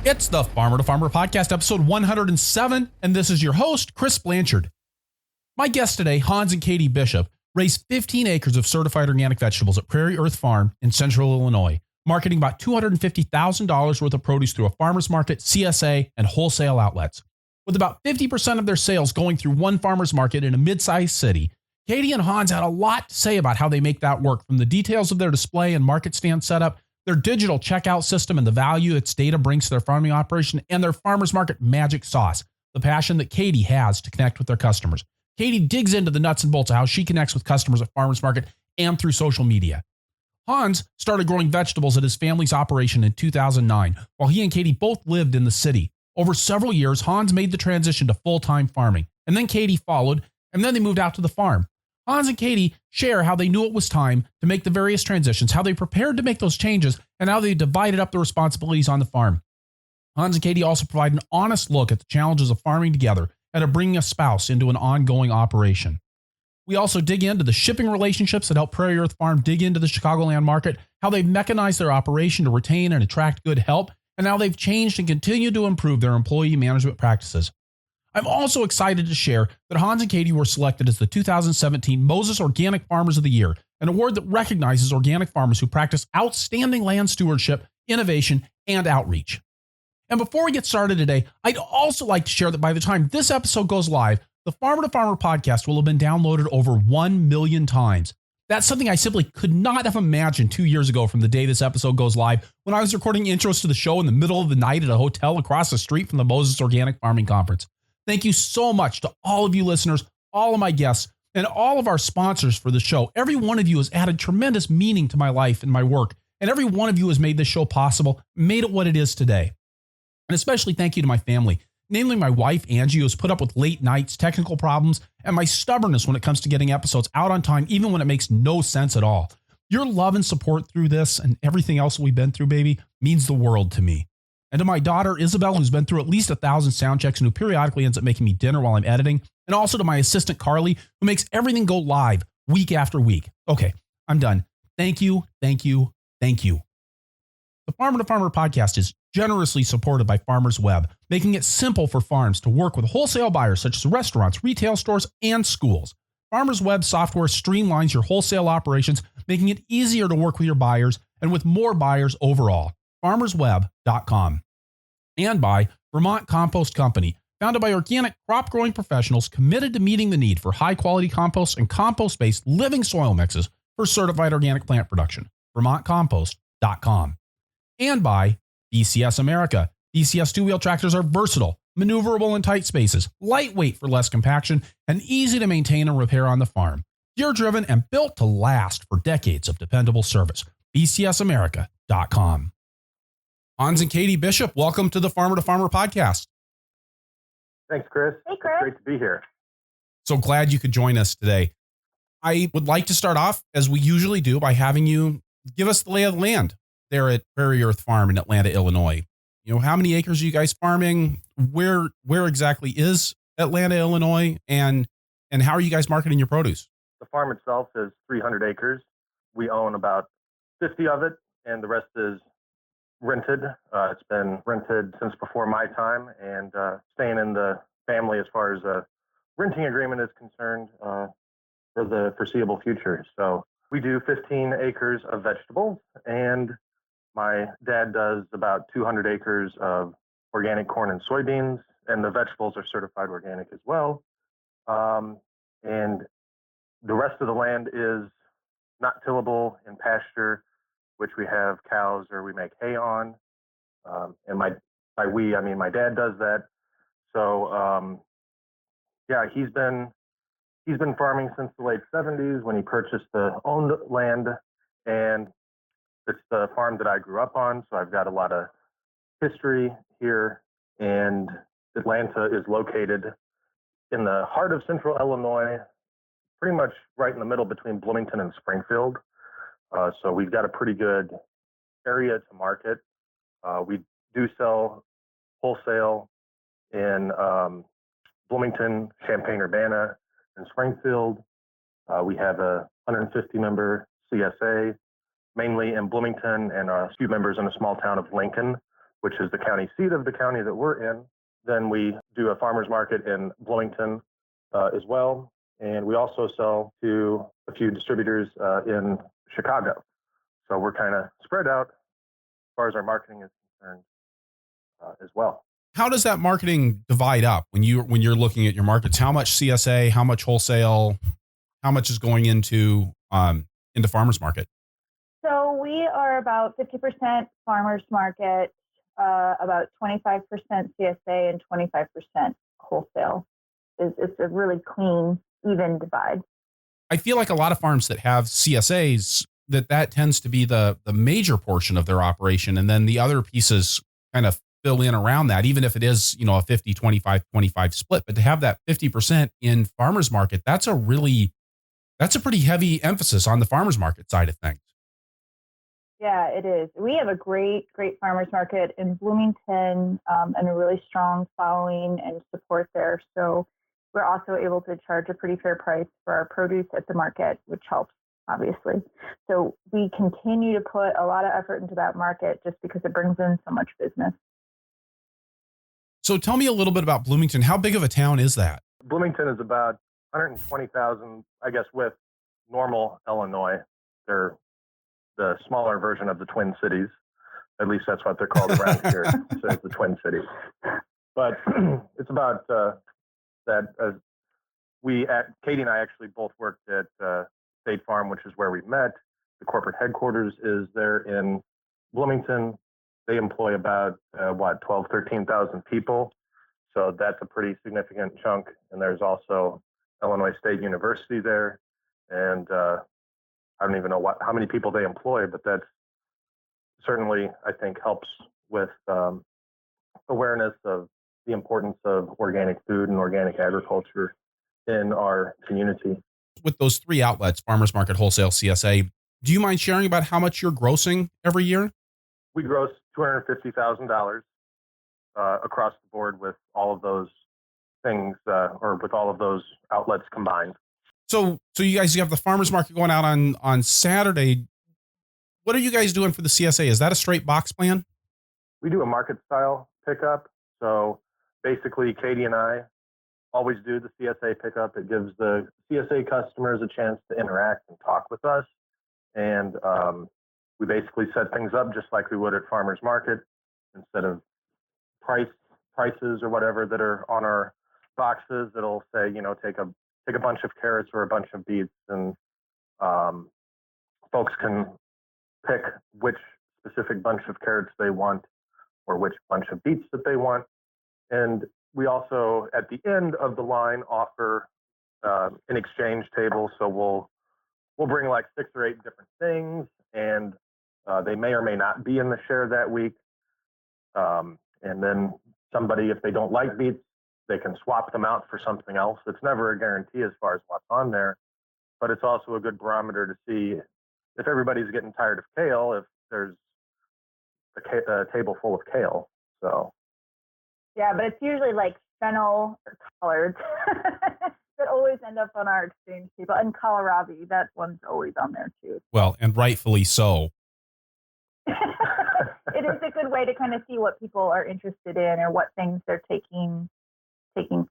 It's the Farmer to Farmer podcast, episode 107, and this is your host, Chris Blanchard. My guest today, Hans and Katie Bishop, raised 15 acres of certified organic vegetables at PrairiErth Farm in central Illinois, marketing about $250,000 worth of produce through a farmer's market, CSA, and wholesale outlets. With about 50% of their sales going through one farmer's market in a mid-sized city, Katie and Hans had a lot to say about how they make that work, from the details of their display and market stand setup, their digital checkout system and the value its data brings to their farming operation, and their farmer's market magic sauce, the passion that Katie has to connect with their customers. Katie digs into the nuts and bolts of how she connects with customers at farmer's market and through social media. Hans started growing vegetables at his family's operation in 2009, while he and Katie both lived in the city. Over several years, Hans made the transition to full-time farming, and then Katie followed, and then they moved out to the farm. Hans and Katie share how they knew it was time to make the various transitions, how they prepared to make those changes, and how they divided up the responsibilities on the farm. Hans and Katie also provide an honest look at the challenges of farming together and of bringing a spouse into an ongoing operation. We also dig into the shipping relationships that help PrairiErth Farm dig into the Chicagoland market, how they've mechanized their operation to retain and attract good help, and how they've changed and continue to improve their employee management practices. I'm also excited to share that Hans and Katie were selected as the 2017 Moses Organic Farmers of the Year, an award that recognizes organic farmers who practice outstanding land stewardship, innovation, and outreach. And before we get started today, I'd also like to share that by the time this episode goes live, the Farmer to Farmer podcast will have been downloaded over 1 million times. That's something I simply could not have imagined 2 years ago from the day this episode goes live, when I was recording intros to the show in the middle of the night at a hotel across the street from the Moses Organic Farming Conference. Thank you so much to all of you listeners, all of my guests, and all of our sponsors for the show. Every one of you has added tremendous meaning to my life and my work, and every one of you has made this show possible, made it what it is today. And especially thank you to my family, namely my wife, Angie, who has put up with late nights, technical problems, and my stubbornness when it comes to getting episodes out on time, even when it makes no sense at all. Your love and support through this and everything else we've been through, baby, means the world to me. And to my daughter, Isabel, who's been through at least 1,000 sound checks and who periodically ends up making me dinner while I'm editing. And also to my assistant, Carly, who makes everything go live week after week. Okay, I'm done. Thank you, thank you, thank you. The Farmer to Farmer podcast is generously supported by Farmers Web, making it simple for farms to work with wholesale buyers such as restaurants, retail stores, and schools. Farmers Web software streamlines your wholesale operations, making it easier to work with your buyers and with more buyers overall. FarmersWeb.com. And by Vermont Compost Company, founded by organic crop growing professionals committed to meeting the need for high quality compost and compost-based living soil mixes for certified organic plant production. VermontCompost.com. And by BCS America. BCS two-wheel tractors are versatile, maneuverable in tight spaces, lightweight for less compaction, and easy to maintain and repair on the farm. Gear-driven and built to last for decades of dependable service. BCSAmerica.com. Hans and Katie Bishop, welcome to the Farmer to Farmer podcast. Thanks, Chris. Hey, Chris. Great to be here. So glad you could join us today. I would like to start off, as we usually do, by having you give us the lay of the land there at PrairiErth Farm in Atlanta, Illinois. You know, how many acres are you guys farming? Where exactly is Atlanta, Illinois? And how are you guys marketing your produce? The farm itself is 300 acres. We own about 50 of it, and the rest is rented. It's been rented since before my time, and staying in the family as far as a renting agreement is concerned for the foreseeable future. So we do 15 acres of vegetables, and my dad does about 200 acres of organic corn and soybeans, and the vegetables are certified organic as well. And the rest of the land is not tillable in pasture, which we have cows or we make hay on. And by we, I mean my dad does that. So yeah, he's been farming since the late 70s when he purchased the owned land, and it's the farm that I grew up on. So I've got a lot of history here, and Atlanta is located in the heart of central Illinois, pretty much right in the middle between Bloomington and Springfield. So we've got a pretty good area to market. We do sell wholesale in Bloomington, Champaign-Urbana, and Springfield. We have a 150-member CSA, mainly in Bloomington, and a few members in a small town of Lincoln. which is the county seat of the county that we're in. Then we do a farmer's market in Bloomington as well. And we also sell to a few distributors in Chicago. So we're kind of spread out as far as our marketing is concerned as well. How does that marketing divide up when you're looking at your markets? How much CSA, how much wholesale, how much is going into farmers market? So we are about 50% farmers market, about 25% CSA, and 25% wholesale. It's a really clean, even divide. I feel like a lot of farms that have CSAs, that tends to be the major portion of their operation, and then the other pieces kind of fill in around that, even if it is, a 50, 25, 25 split. But to have that 50% in farmers market, that's a pretty heavy emphasis on the farmers market side of things. Yeah, it is. We have a great farmers market in Bloomington and a really strong following and support there. So we're also able to charge a pretty fair price for our produce at the market, which helps, obviously. So we continue to put a lot of effort into that market just because it brings in so much business. So tell me a little bit about Bloomington. How big of a town is that? Bloomington is about 120,000, I guess, with normal Illinois. They're the smaller version of the Twin Cities. At least that's what they're called around here. So it's the Twin Cities. But it's about that. Katie and I actually both worked at State Farm, which is where we met. The corporate headquarters is there in Bloomington. They employ about 13,000 people. So that's a pretty significant chunk. And there's also Illinois State University there. And I don't even know how many people they employ, but that's certainly, I think, helps with awareness of the importance of organic food and organic agriculture in our community. With those three outlets, farmers market, wholesale, CSA, do you mind sharing about how much you're grossing every year? We gross $250,000 across the board with all of those things, or with all of those outlets combined. So you have the farmers market going out on Saturday. What are you guys doing for the CSA? Is that a straight box plan? We do a market style pickup. So basically, Katie and I always do the CSA pickup. It gives the CSA customers a chance to interact and talk with us. And we basically set things up just like we would at farmers market. Instead of prices or whatever that are on our boxes, it'll say, take a bunch of carrots or a bunch of beets, and folks can pick which specific bunch of carrots they want or which bunch of beets that they want. And we also, at the end of the line, offer an exchange table. So we'll bring like 6 or 8 different things, and they may or may not be in the share that week. And then somebody, if they don't like beets, they can swap them out for something else. It's never a guarantee as far as what's on there, but it's also a good barometer to see if everybody's getting tired of kale, if there's a table full of kale. So. Yeah, but it's usually like fennel or collards that always end up on our exchange table. And kohlrabi, that one's always on there too. Well, and rightfully so. It is a good way to kind of see what people are interested in or what things they're taking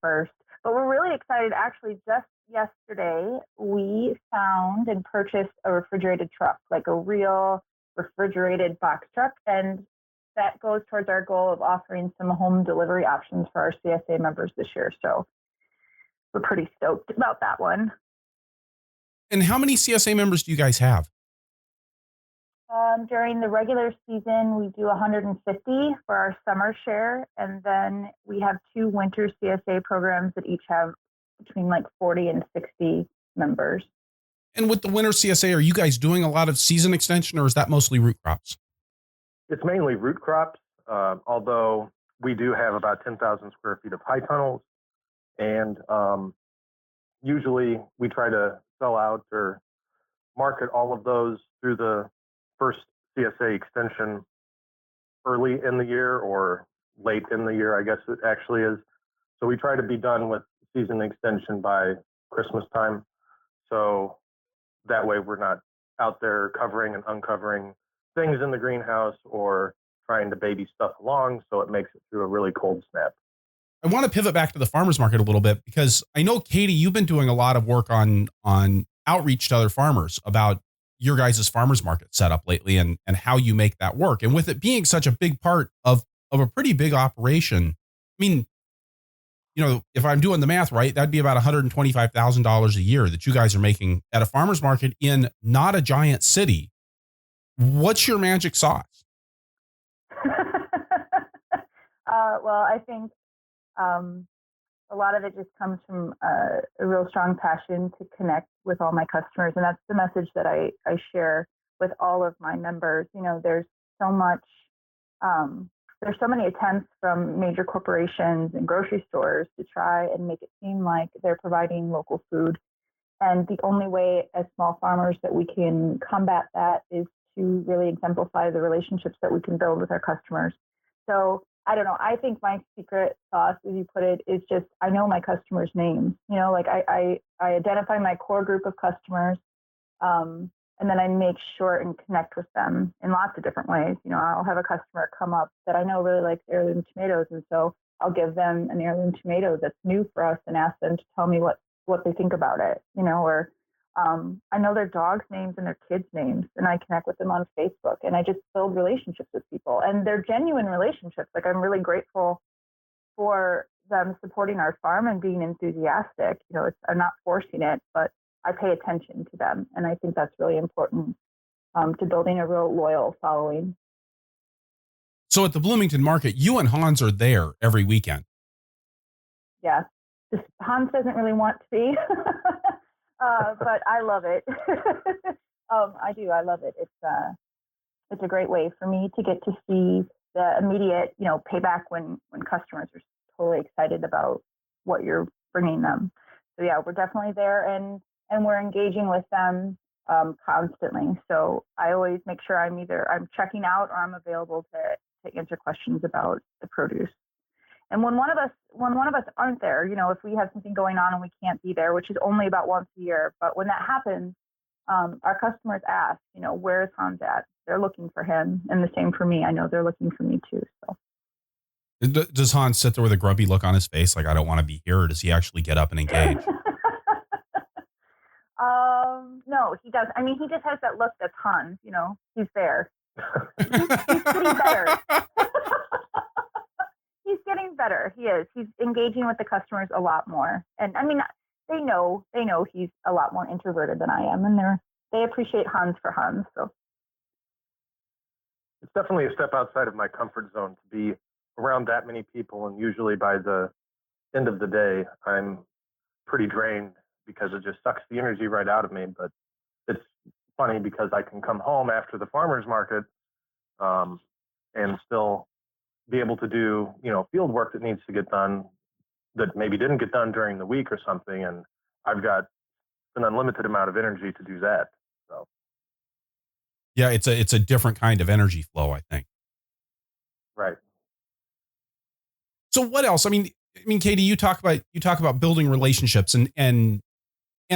first. But we're really excited. Actually, just yesterday, we found and purchased a refrigerated truck, like a real refrigerated box truck. And that goes towards our goal of offering some home delivery options for our CSA members this year. So we're pretty stoked about that one. And how many CSA members do you guys have? During the regular season, we do 150 for our summer share. And then we have 2 winter CSA programs that each have between like 40 and 60 members. And with the winter CSA, are you guys doing a lot of season extension, or is that mostly root crops? It's mainly root crops, although we do have about 10,000 square feet of high tunnels. And usually we try to sell out or market all of those through the first CSA extension early in the year or late in the year, I guess it actually is. So we try to be done with season extension by Christmas time. So that way we're not out there covering and uncovering things in the greenhouse or trying to baby stuff along so it makes it through a really cold snap. I want to pivot back to the farmers market a little bit because I know, Katie, you've been doing a lot of work on outreach to other farmers about your guys' farmers market setup lately and how you make that work. And with it being such a big part of a pretty big operation, I mean, you know, if I'm doing the math right, that'd be about $125,000 a year that you guys are making at a farmers market in not a giant city. What's your magic sauce? Well, I think a lot of it just comes from a real strong passion to connect with all my customers. And that's the message that I share with all of my members. You know, there's so many attempts from major corporations and grocery stores to try and make it seem like they're providing local food. And the only way as small farmers that we can combat that is to really exemplify the relationships that we can build with our customers. So I don't know. I think my secret sauce, as you put it, is just I know my customers' names. You know, like I identify my core group of customers, and then I make sure and connect with them in lots of different ways. You know, I'll have a customer come up that I know really likes heirloom tomatoes, and so I'll give them an heirloom tomato that's new for us and ask them to tell me what they think about it. You know, or I know their dogs' names and their kids' names, and I connect with them on Facebook, and I just build relationships with people, and they're genuine relationships. Like I'm really grateful for them supporting our farm and being enthusiastic. You know, I'm not forcing it, but I pay attention to them, and I think that's really important to building a real loyal following. So at the Bloomington market, you and Hans are there every weekend. Yeah, Hans doesn't really want to be. But I love it. I do. I love it. It's a great way for me to get to see the immediate, you know, payback when customers are totally excited about what you're bringing them. So yeah, we're definitely there and we're engaging with them constantly. So I always make sure I'm checking out or I'm available to answer questions about the produce. And when one of us aren't there, you know, if we have something going on and we can't be there, which is only about once a year, but when that happens, our customers ask, you know, where is Hans at? They're looking for him, and the same for me. I know they're looking for me too. So, does Hans sit there with a grumpy look on his face, like I don't want to be here, or does he actually get up and engage? No, he does. I mean, he just has that look that's Hans. You know, he's there. He's getting better. He's getting better. He is. He's engaging with the customers a lot more. And I mean, they know he's a lot more introverted than I am, and they appreciate Hans for Hans. So it's definitely a step outside of my comfort zone to be around that many people. And usually by the end of the day, I'm pretty drained because it just sucks the energy right out of me. But it's funny because I can come home after the farmer's market and still be able to do, you know, field work that needs to get done that maybe didn't get done during the week or something. And I've got an unlimited amount of energy to do that. So. Yeah, it's a different kind of energy flow, I think. Right. So what else? I mean, Katie, you talk about building relationships and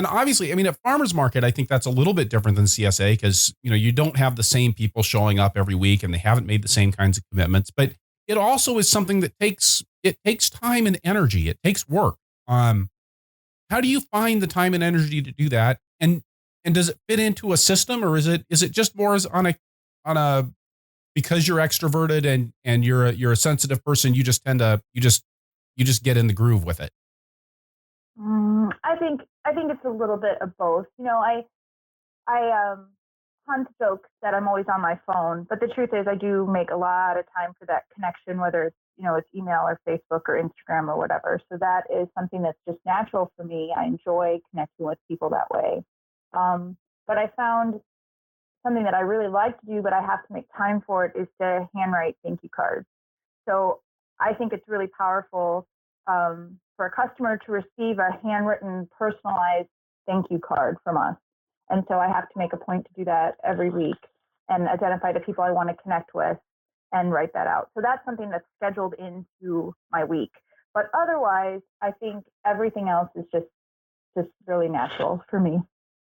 obviously, I mean, at farmers market, I think that's a little bit different than CSA because, you know, you don't have the same people showing up every week and they haven't made the same kinds of commitments, but it also is something that takes time and energy. It takes work. How do you find the time and energy to do that? And does it fit into a system, or is it just more as on a because you're extroverted and you're a sensitive person, you just tend to you just get in the groove with it? I think it's a little bit of both. You know, I Hans jokes that I'm always on my phone, but the truth is I do make a lot of time for that connection, whether it's, you know, it's email or Facebook or Instagram or whatever. So that is something that's just natural for me. I enjoy connecting with people that way. But I found something that I really like to do, but I have to make time for it, is to handwrite thank you cards. So I think it's really powerful for a customer to receive a handwritten, personalized thank you card from us. And so I have to make a point to do that every week and identify the people I want to connect with and write that out. So that's something that's scheduled into my week. But otherwise, I think everything else is just really natural for me.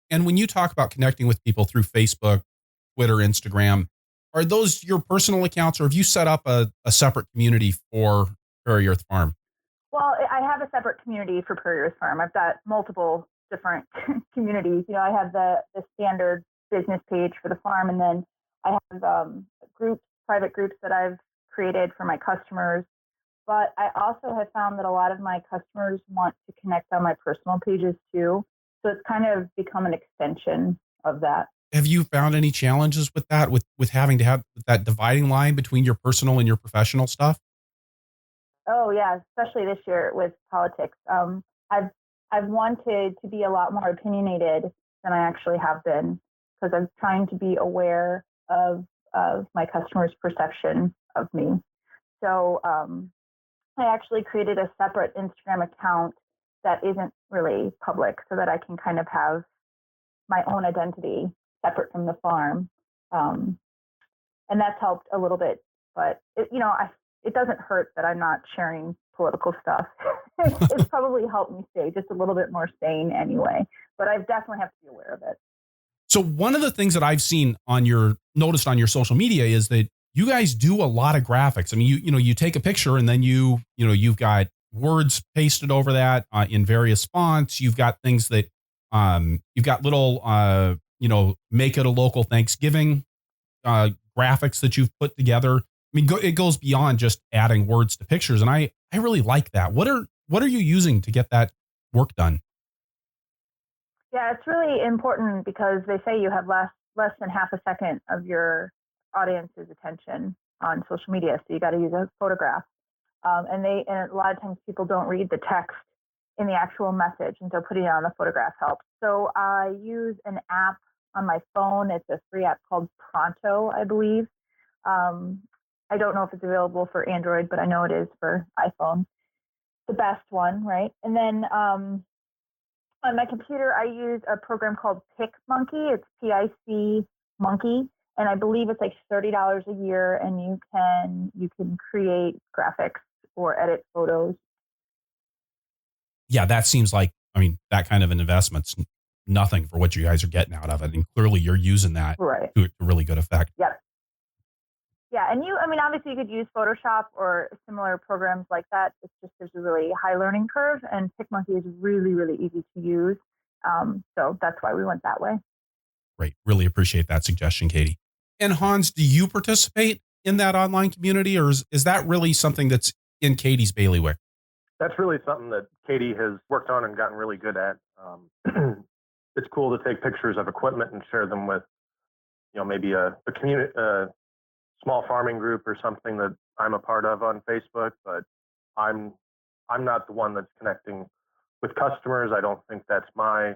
And when you talk about connecting with people through Facebook, Twitter, Instagram, Are those your personal accounts, or have you set up a separate community for PrairiErth Farm? Well, I have a separate community for PrairiErth Farm. I've got multiple different communities. I have the standard business page for the farm, and then I have private groups that I've created for my customers. But I also have found that a lot of my customers want to connect on my personal pages too. So it's kind of become an extension of that. Have you found any challenges with that, with having to have that dividing line between your personal and your professional stuff? Oh yeah, especially this year with politics. I've wanted to be a lot more opinionated than I actually have been, because I'm trying to be aware of my customers' perception of me. So I actually created a separate Instagram account that isn't really public, so that I can kind of have my own identity separate from the farm. And that's helped a little bit, but it doesn't hurt that I'm not sharing political stuff. It's probably helped me stay just a little bit more sane anyway, but I definitely have to be aware of it. So one of the things that I've noticed on your social media is that you guys do a lot of graphics. I mean, you take a picture and then you've got words pasted over that in various fonts. You've got things that you've got little make it a local Thanksgiving graphics that you've put together. I mean, it goes beyond just adding words to pictures, and I really like that. What are you using to get that work done? Yeah, it's really important because they say you have less than half a second of your audience's attention on social media, so you got to use a photograph. And a lot of times people don't read the text in the actual message, and so putting it on the photograph helps. So I use an app on my phone. It's a free app called Pronto, I believe. I don't know if it's available for Android, but I know it is for iPhone. The best one, right? And then on my computer, I use a program called PicMonkey. It's PIC Monkey, and I believe it's like $30 a year, and you can create graphics or edit photos. Yeah, that seems like, I mean, that kind of an investment's nothing for what you guys are getting out of it, and clearly you're using that right to really good effect. Yep. Yeah, and obviously you could use Photoshop or similar programs like that. It's just there's a really high learning curve, and PicMonkey is really, really easy to use. So that's why we went that way. Great. Really appreciate that suggestion, Katie. And Hans, do you participate in that online community, or is that really something that's in Katie's bailiwick? That's really something that Katie has worked on and gotten really good at. It's cool to take pictures of equipment and share them with, maybe a community, small farming group or something that I'm a part of on Facebook, but I'm not the one that's connecting with customers. I don't think that's my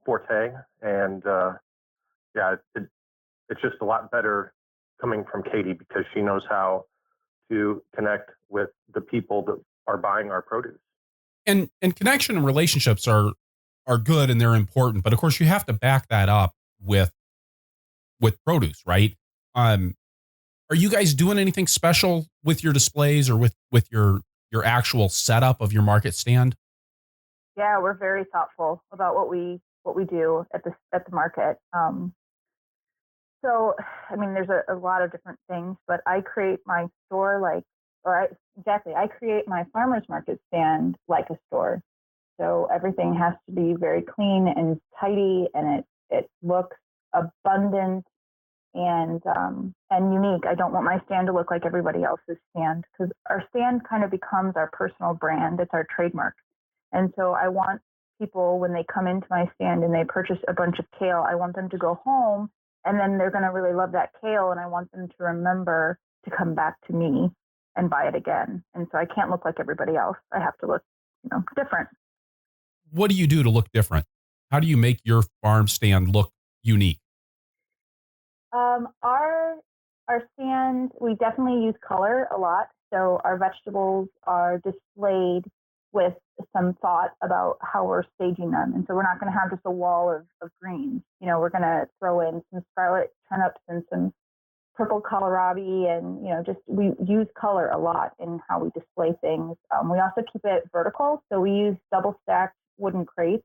forte. And it's just a lot better coming from Katie, because she knows how to connect with the people that are buying our produce. And connection and relationships are good and they're important, but of course you have to back that up with produce, right? Are you guys doing anything special with your displays or with your actual setup of your market stand? Yeah, we're very thoughtful about what we do at the market. So, I mean, there's a lot of different things, but I create my store I create my farmer's market stand like a store. So everything has to be very clean and tidy, and it looks abundant and unique. I don't want my stand to look like everybody else's stand, because our stand kind of becomes our personal brand. It's our trademark. And so I want people, when they come into my stand and they purchase a bunch of kale, I want them to go home and then they're going to really love that kale, and I want them to remember to come back to me and buy it again. And so I can't look like everybody else. I have to look, different. What do you do to look different? How do you make your farm stand look unique? Our stand, we definitely use color a lot. So our vegetables are displayed with some thought about how we're staging them. And so we're not going to have just a wall of greens. We're going to throw in some scarlet turnips and some purple kohlrabi, and we use color a lot in how we display things. We also keep it vertical, so we use double stacked wooden crates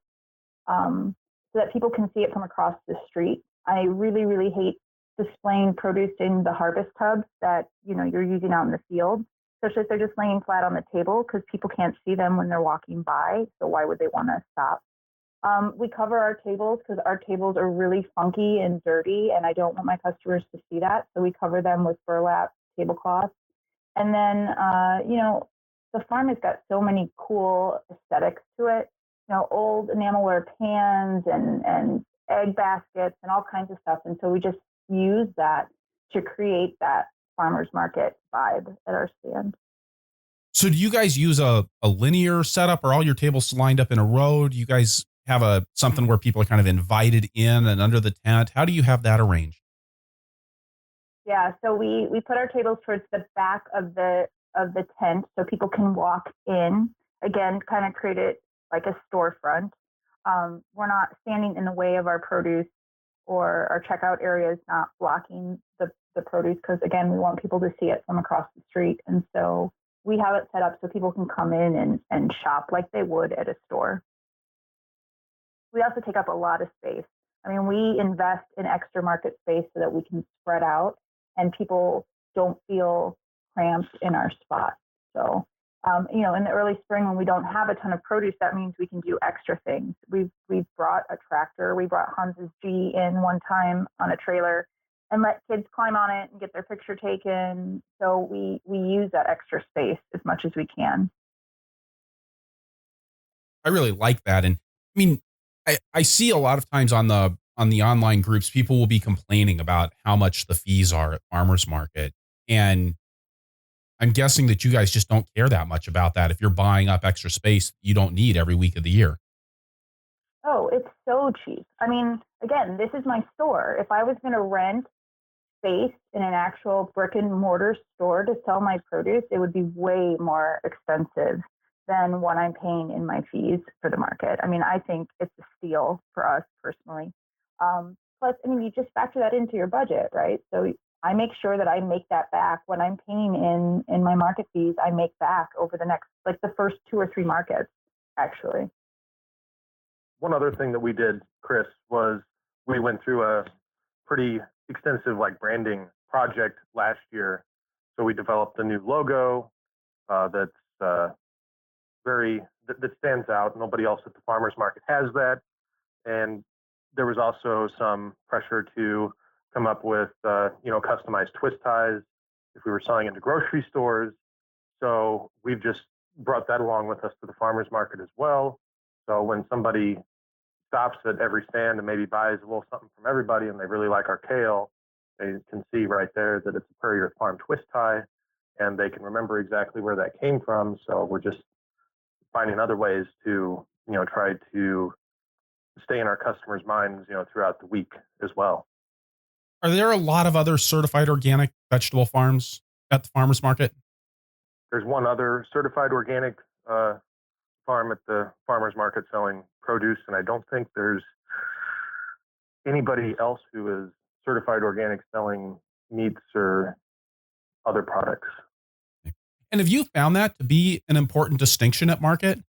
so that people can see it from across the street. I really, really hate displaying produce in the harvest tubs that, you're using out in the field, especially if they're just laying flat on the table because people can't see them when they're walking by. So why would they want to stop? We cover our tables because our tables are really funky and dirty, and I don't want my customers to see that. So we cover them with burlap tablecloths. And then, the farm has got so many cool aesthetics to it. Old enamelware pans and egg baskets and all kinds of stuff. And so we just use that to create that farmer's market vibe at our stand. So do you guys use a linear setup? Or all your tables lined up in a row? Do you guys have something where people are kind of invited in and under the tent? How do you have that arranged? Yeah, so we put our tables towards the back of the tent so people can walk in. Again, kind of create it like a storefront. We're not standing in the way of our produce, or our checkout area is not blocking the produce because, again, we want people to see it from across the street. And so we have it set up so people can come in and shop like they would at a store. We also take up a lot of space. I mean, we invest in extra market space so that we can spread out and people don't feel cramped in our spot. So, in the early spring when we don't have a ton of produce, that means we can do extra things. We've brought a tractor. We brought Hans's G in one time on a trailer and let kids climb on it and get their picture taken. So we use that extra space as much as we can. I really like that. And I mean, I see a lot of times on the online groups, people will be complaining about how much the fees are at farmers market. And I'm guessing that you guys just don't care that much about that if you're buying up extra space you don't need every week of the year. Oh, it's so cheap. I mean, again, this is my store. If I was going to rent space in an actual brick and mortar store to sell my produce, it would be way more expensive than what I'm paying in my fees for the market. I mean, I think it's a steal for us personally. Plus, I mean, you just factor that into your budget, right? So I make sure that I make that back when I'm paying in my market fees. I make back over the next, like the first 2 or 3 markets, actually. One other thing that we did, Chris, was we went through a pretty extensive branding project last year. So we developed a new logo that stands out. Nobody else at the farmers market has that. And there was also some pressure to come up with, customized twist ties if we were selling into grocery stores. So we've just brought that along with us to the farmers market as well. So when somebody stops at every stand and maybe buys a little something from everybody and they really like our kale, they can see right there that it's a PrairiErth Farm twist tie, and they can remember exactly where that came from. So we're just finding other ways to, try to stay in our customers' minds, throughout the week as well. Are there a lot of other certified organic vegetable farms at the farmers market? There's one other certified organic farm at the farmers market selling produce, and I don't think there's anybody else who is certified organic selling meats or other products. And have you found that to be an important distinction at market?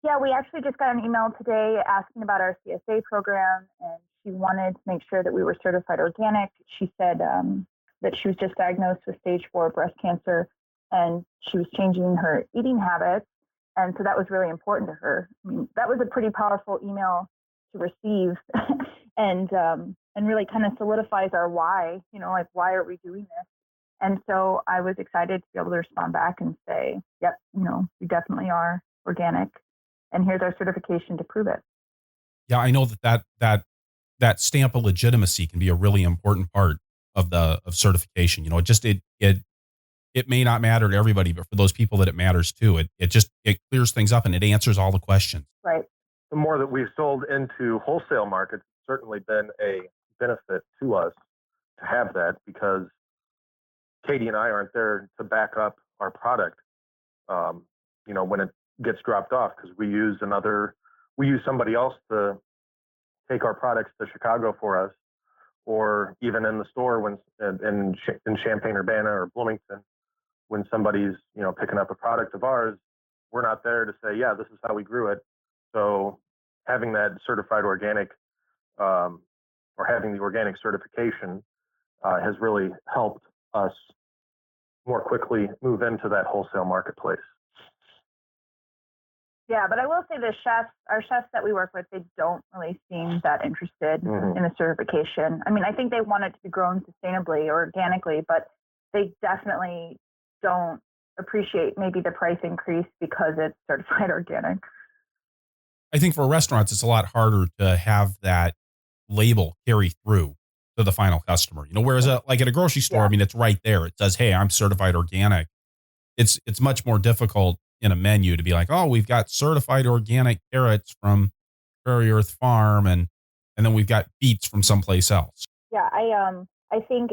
Yeah, we actually just got an email today asking about our CSA program, and she wanted to make sure that we were certified organic. She said that she was just diagnosed with stage 4 breast cancer, and she was changing her eating habits. And so that was really important to her. I mean, that was a pretty powerful email to receive and really kind of solidifies our why, why are we doing this? And so I was excited to be able to respond back and say, yep, we definitely are organic. And here's our certification to prove it. Yeah, I know that stamp of legitimacy can be a really important part of certification. It may not matter to everybody, but for those people that it matters to, it clears things up and it answers all the questions. Right. The more that we've sold into wholesale markets, it's certainly been a benefit to us to have that, because Katie and I aren't there to back up our product, when it gets dropped off, because we use somebody else to take our products to Chicago for us, or even in the store when in Champaign-Urbana or Bloomington, when somebody's picking up a product of ours, we're not there to say, yeah, this is how we grew it. So having that certified organic, or having the organic certification has really helped us more quickly move into that wholesale marketplace. Yeah, but I will say our chefs that we work with, they don't really seem that interested in the certification. I mean, I think they want it to be grown sustainably or organically, but they definitely don't appreciate maybe the price increase because it's certified organic. I think for restaurants, it's a lot harder to have that label carry through to the final customer. Whereas like at a grocery store, I mean, it's right there. It says, "Hey, I'm certified organic." It's much more difficult in a menu to be like, "Oh, we've got certified organic carrots from PrairiErth Farm, and then we've got beets from someplace else." Yeah, I think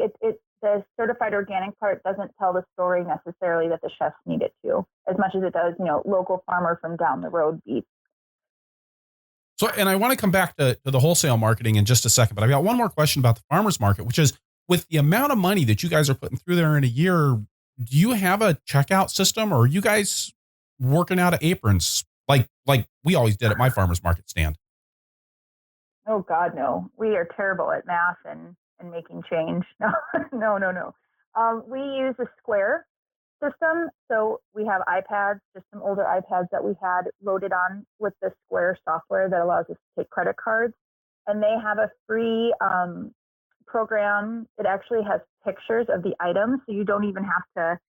the certified organic part doesn't tell the story necessarily that the chefs need it to, as much as it does, local farmer from down the road beets. So, and I want to come back to the wholesale marketing in just a second, but I've got one more question about the farmers market, which is, with the amount of money that you guys are putting through there in a year, do you have a checkout system, or are you guys working out of aprons like we always did at my farmers market stand? Oh God, no. We are terrible at math and making change. No. We use a Square system. So we have iPads, just some older iPads that we had loaded on with the Square software that allows us to take credit cards. And they have a free program. It actually has pictures of the items, so you don't even have to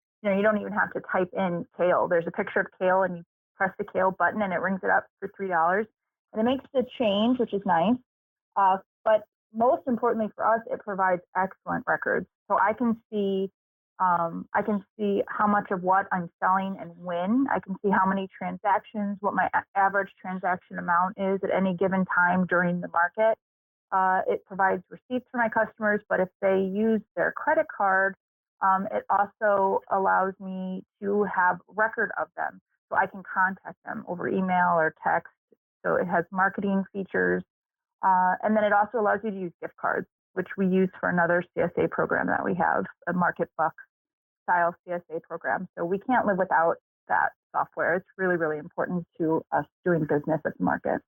type in kale. There's a picture of kale, and you press the kale button, and it rings it up for $3. And it makes the change, which is nice. But most importantly for us, it provides excellent records. So I can see how much of what I'm selling and when. I can see how many transactions, what my average transaction amount is at any given time during the market. It provides receipts for my customers, but if they use their credit card, it also allows me to have record of them, so I can contact them over email or text. So it has marketing features. And then it also allows you to use gift cards, which we use for another CSA program that we have, a Market Bucks style CSA program. So we can't live without that software. It's really, really important to us doing business at the market.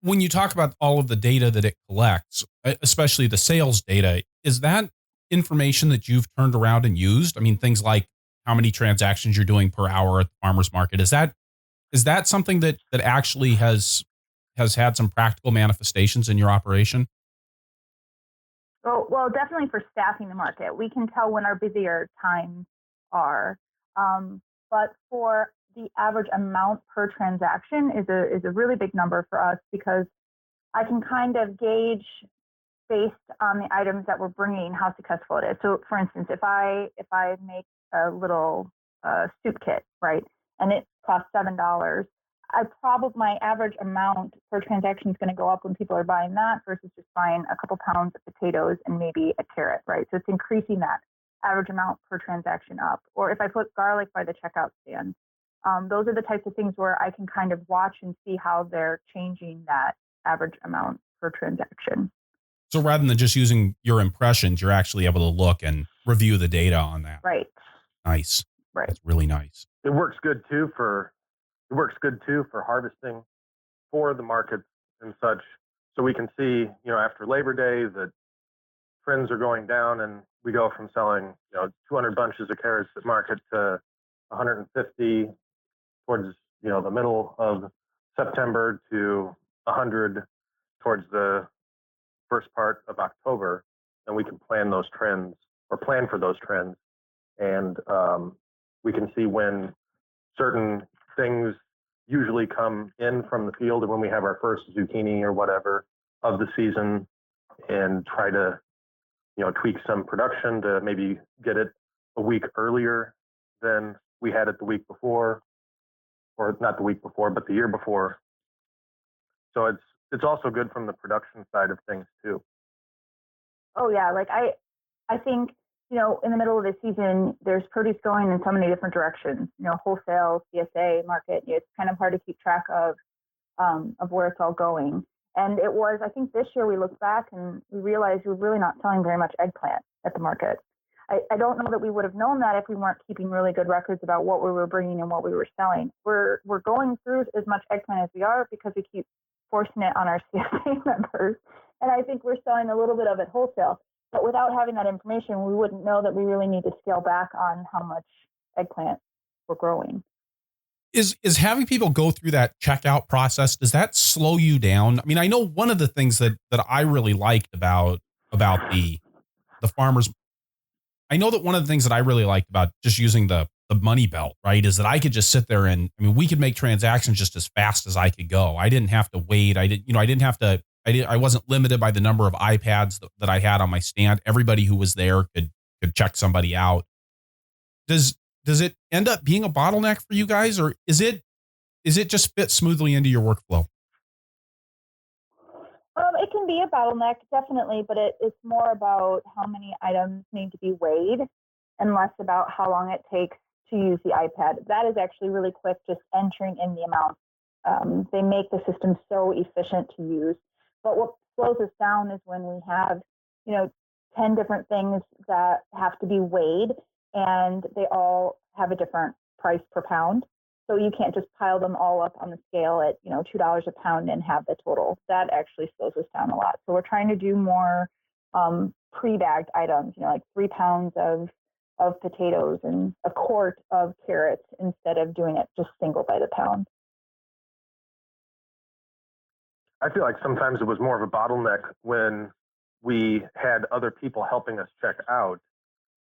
When you talk about all of the data that it collects, especially the sales data, is that information that you've turned around and used? I mean, things like how many transactions you're doing per hour at the farmer's market. Is that something that actually has had some practical manifestations in your operation? Well, definitely for staffing the market. We can tell when our busier times are. But for the average amount per transaction is a really big number for us, because I can kind of gauge based on the items that we're bringing how successful it is. So, for instance, if I make a little soup kit, right, and it costs $7, my average amount per transaction is going to go up when people are buying that versus just buying a couple pounds of potatoes and maybe a carrot, right? So it's increasing that average amount per transaction up. Or if I put garlic by the checkout stand, those are the types of things where I can kind of watch and see how they're changing that average amount per transaction. So rather than just using your impressions, you're actually able to look and review the data on that. Right. Nice. Right. That's really nice. It works good too for harvesting for the markets and such. So we can see, after Labor Day that trends are going down, and we go from selling, 200 bunches of carrots at market to 150 towards, the middle of September to 100 towards the first part of October. And we can plan those trends or plan for those trends. And we can see when certain things usually come in from the field and when we have our first zucchini or whatever of the season, and try to, tweak some production to maybe get it a week earlier than we had it the week before, or not the week before, but the year before. So it's also good from the production side of things too. Oh yeah, like I think, in the middle of the season, there's produce going in so many different directions. Wholesale, CSA market. It's kind of hard to keep track of where it's all going. And it was, I think this year we looked back and we realized we're really not selling very much eggplant at the market. I don't know that we would have known that if we weren't keeping really good records about what we were bringing and what we were selling. We're going through as much eggplant as we are because we keep forcing it on our CSA members. And I think we're selling a little bit of it wholesale. But without having that information, we wouldn't know that we really need to scale back on how much eggplant we're growing. Is having people go through that checkout process, does that slow you down? I mean, I know one of the things that I really liked about the farmers, I know that one of the things that I really liked about just using the money belt, right, is that I could just sit there and, I mean, we could make transactions just as fast as I could go. I didn't have to wait. I wasn't limited by the number of iPads that I had on my stand. Everybody who was there could check somebody out. Does it end up being a bottleneck for you guys, or is it just fit smoothly into your workflow? It can be a bottleneck, definitely, but it's more about how many items need to be weighed and less about how long it takes to use the iPad. That is actually really quick, just entering in the amount. They make the system so efficient to use. But what slows us down is when we have, 10 different things that have to be weighed, and they all have a different price per pound. So you can't just pile them all up on the scale at, $2 a pound and have the total. That actually slows us down a lot. So we're trying to do more pre-bagged items, like 3 pounds of potatoes and a quart of carrots instead of doing it just single by the pound. I feel like sometimes it was more of a bottleneck when we had other people helping us check out,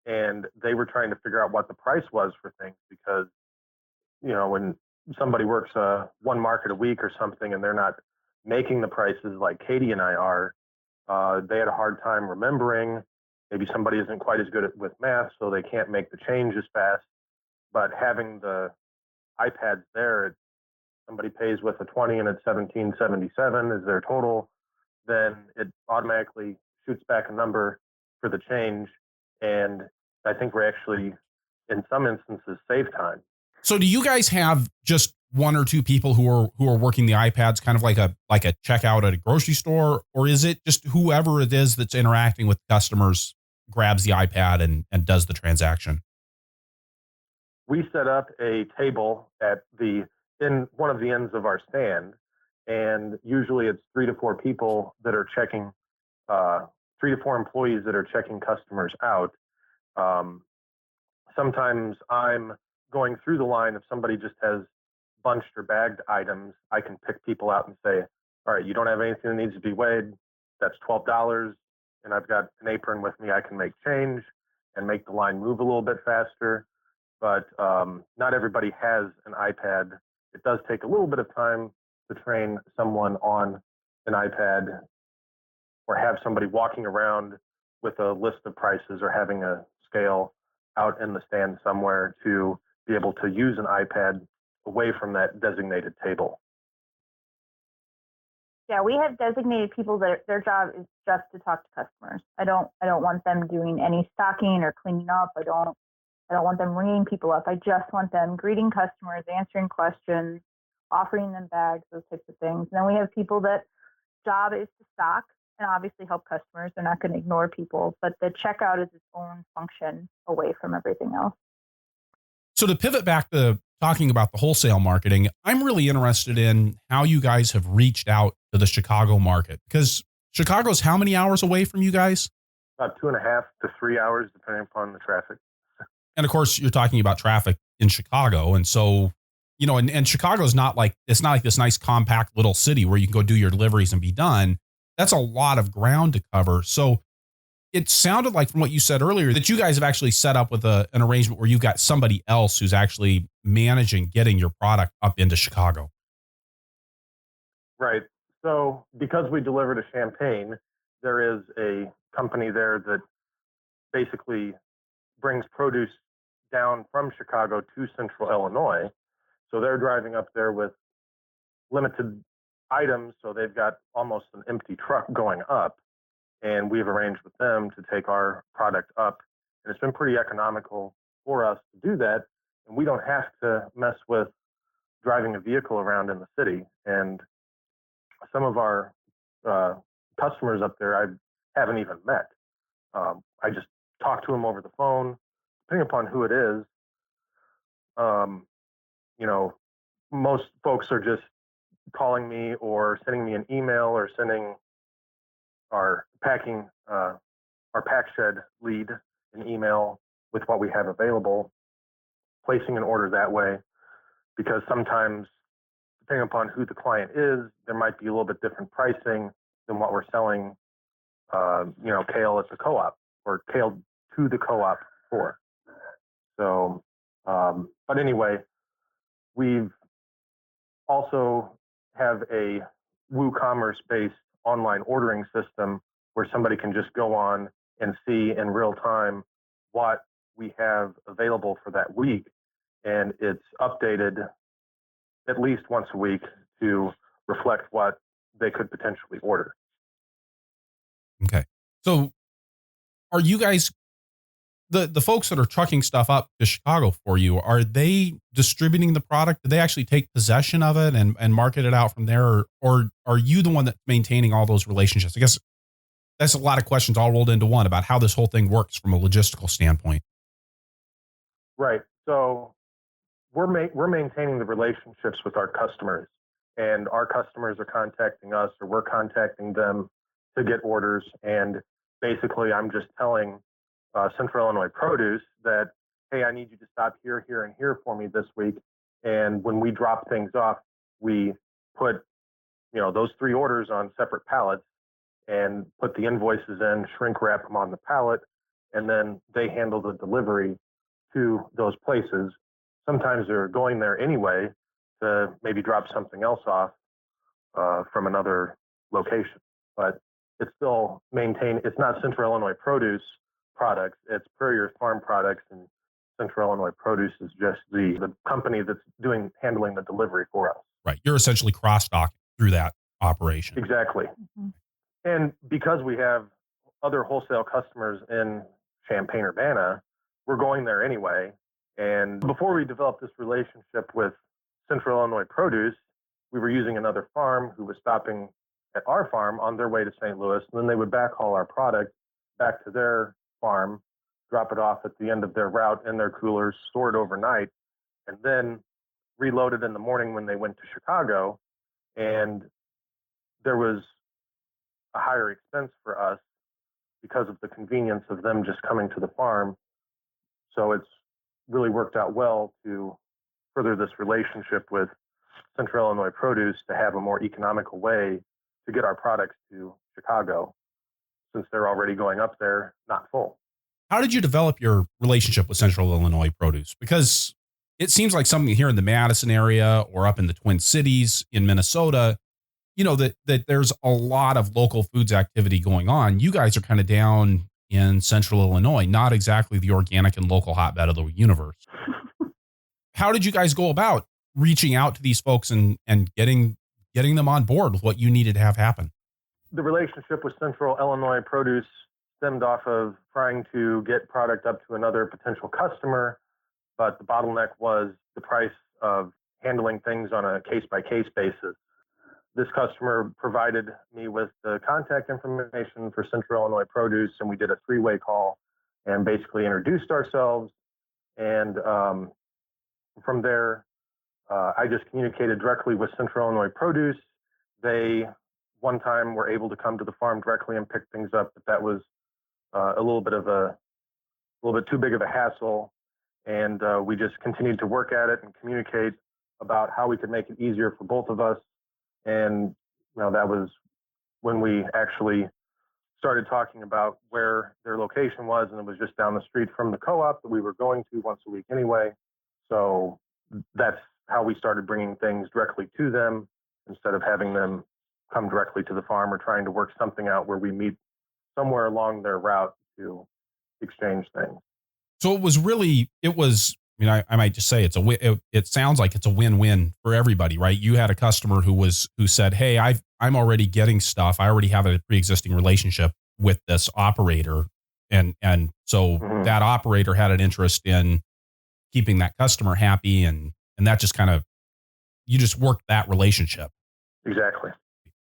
and they were trying to figure out what the price was for things, because, when somebody works one market a week or something and they're not making the prices like Katie and I are, they had a hard time remembering. Maybe somebody isn't quite as good with math, so they can't make the change as fast. But having the iPads there, somebody pays with a 20 and it's 1777 is their total, then it automatically shoots back a number for the change. And I think we're actually, in some instances, save time. So do you guys have just one or two people who are working the iPads, kind of like a checkout at a grocery store, or is it just whoever it is that's interacting with customers grabs the iPad and does the transaction? We set up a table in one of the ends of our stand, and usually it's 3 to 4 people that are checking, 3 to 4 employees that are checking customers out. Sometimes I'm going through the line. If somebody just has bunched or bagged items, I can pick people out and say, all right, you don't have anything that needs to be weighed. That's $12. And I've got an apron with me. I can make change and make the line move a little bit faster. But not everybody has an iPad. It does take a little bit of time to train someone on an iPad, or have somebody walking around with a list of prices, or having a scale out in the stand somewhere to be able to use an iPad away from that designated table. Yeah, we have designated people that their job is just to talk to customers. I don't want them doing any stocking or cleaning up. I don't want them ringing people up. I just want them greeting customers, answering questions, offering them bags, those types of things. And then we have people that job is to stock and obviously help customers. They're not going to ignore people, but the checkout is its own function away from everything else. So to pivot back to talking about the wholesale marketing, I'm really interested in how you guys have reached out to the Chicago market, because Chicago's how many hours away from you guys? About 2.5 to 3 hours, depending upon the traffic. And of course, you're talking about traffic in Chicago. And so, and Chicago's not like this nice compact little city where you can go do your deliveries and be done. That's a lot of ground to cover. So it sounded like, from what you said earlier, that you guys have actually set up with an arrangement where you've got somebody else who's actually managing getting your product up into Chicago. Right. So because we deliver to Champaign, there is a company there that basically brings produce down from Chicago to Central Illinois. So they're driving up there with limited items. So they've got almost an empty truck going up. And we've arranged with them to take our product up. And it's been pretty economical for us to do that. And we don't have to mess with driving a vehicle around in the city. And some of our customers up there I haven't even met. I just talk to them over the phone, depending upon who it is. Most folks are just calling me or sending me an email or sending our packing our pack shed lead, an email with what we have available, placing an order that way, because sometimes, depending upon who the client is, there might be a little bit different pricing than what we're selling, kale at the co-op or kale to the co-op for. So, but anyway, we've also have a WooCommerce-based online ordering system where somebody can just go on and see in real time what we have available for that week. And it's updated at least once a week to reflect what they could potentially order. Okay. So are you guys, the folks that are trucking stuff up to Chicago for you, are they distributing the product? Do they actually take possession of it and market it out from there? Or are you the one that's maintaining all those relationships? I guess that's a lot of questions all rolled into one about how this whole thing works from a logistical standpoint. Right. So we're maintaining the relationships with our customers, and our customers are contacting us, or we're contacting them to get orders. And basically, I'm just telling Central Illinois Produce that, hey, I need you to stop here, here, and here for me this week. And when we drop things off, we put, those 3 orders on separate pallets and put the invoices in, shrink wrap them on the pallet, and then they handle the delivery to those places. Sometimes they're going there anyway to maybe drop something else off from another location, but it's still maintained. It's not Central Illinois Produce products, it's PrairiErth Farm products, and Central Illinois Produce is just the company that's handling the delivery for us. Right. You're essentially cross-docking through that operation. Exactly. Mm-hmm. And because we have other wholesale customers in Champaign-Urbana, we're going there anyway. And before we developed this relationship with Central Illinois Produce, we were using another farm who was stopping at our farm on their way to St. Louis. And then they would backhaul our product back to their farm, drop it off at the end of their route in their coolers, store it overnight, and then reload it in the morning when they went to Chicago. And there was a higher expense for us because of the convenience of them just coming to the farm. So it's really worked out well to further this relationship with Central Illinois Produce to have a more economical way to get our products to Chicago, since they're already going up there not full. How did you develop your relationship with Central Illinois Produce? Because it seems like something here in the Madison area or up in the Twin Cities in Minnesota, that there's a lot of local foods activity going on. You guys are kind of down in Central Illinois, not exactly the organic and local hotbed of the universe. How did you guys go about reaching out to these folks and getting them on board with what you needed to have happen? The relationship with Central Illinois Produce stemmed off of trying to get product up to another potential customer, but the bottleneck was the price of handling things on a case-by-case basis. This customer provided me with the contact information for Central Illinois Produce, and we did a 3-way call and basically introduced ourselves. And from there, I just communicated directly with Central Illinois Produce. They, one time, were able to come to the farm directly and pick things up, but that was a little bit too big of a hassle. And we just continued to work at it and communicate about how we could make it easier for both of us. And that was when we actually started talking about where their location was, and it was just down the street from the co-op that we were going to once a week anyway. So that's how we started bringing things directly to them instead of having them come directly to the farm or trying to work something out where we meet somewhere along their route to exchange things. So I might just say it sounds like it's a win-win for everybody, right? You had a customer who said, hey, I'm already getting stuff. I already have a pre-existing relationship with this operator. And so that operator had an interest in keeping that customer happy. And that just you just worked that relationship. Exactly.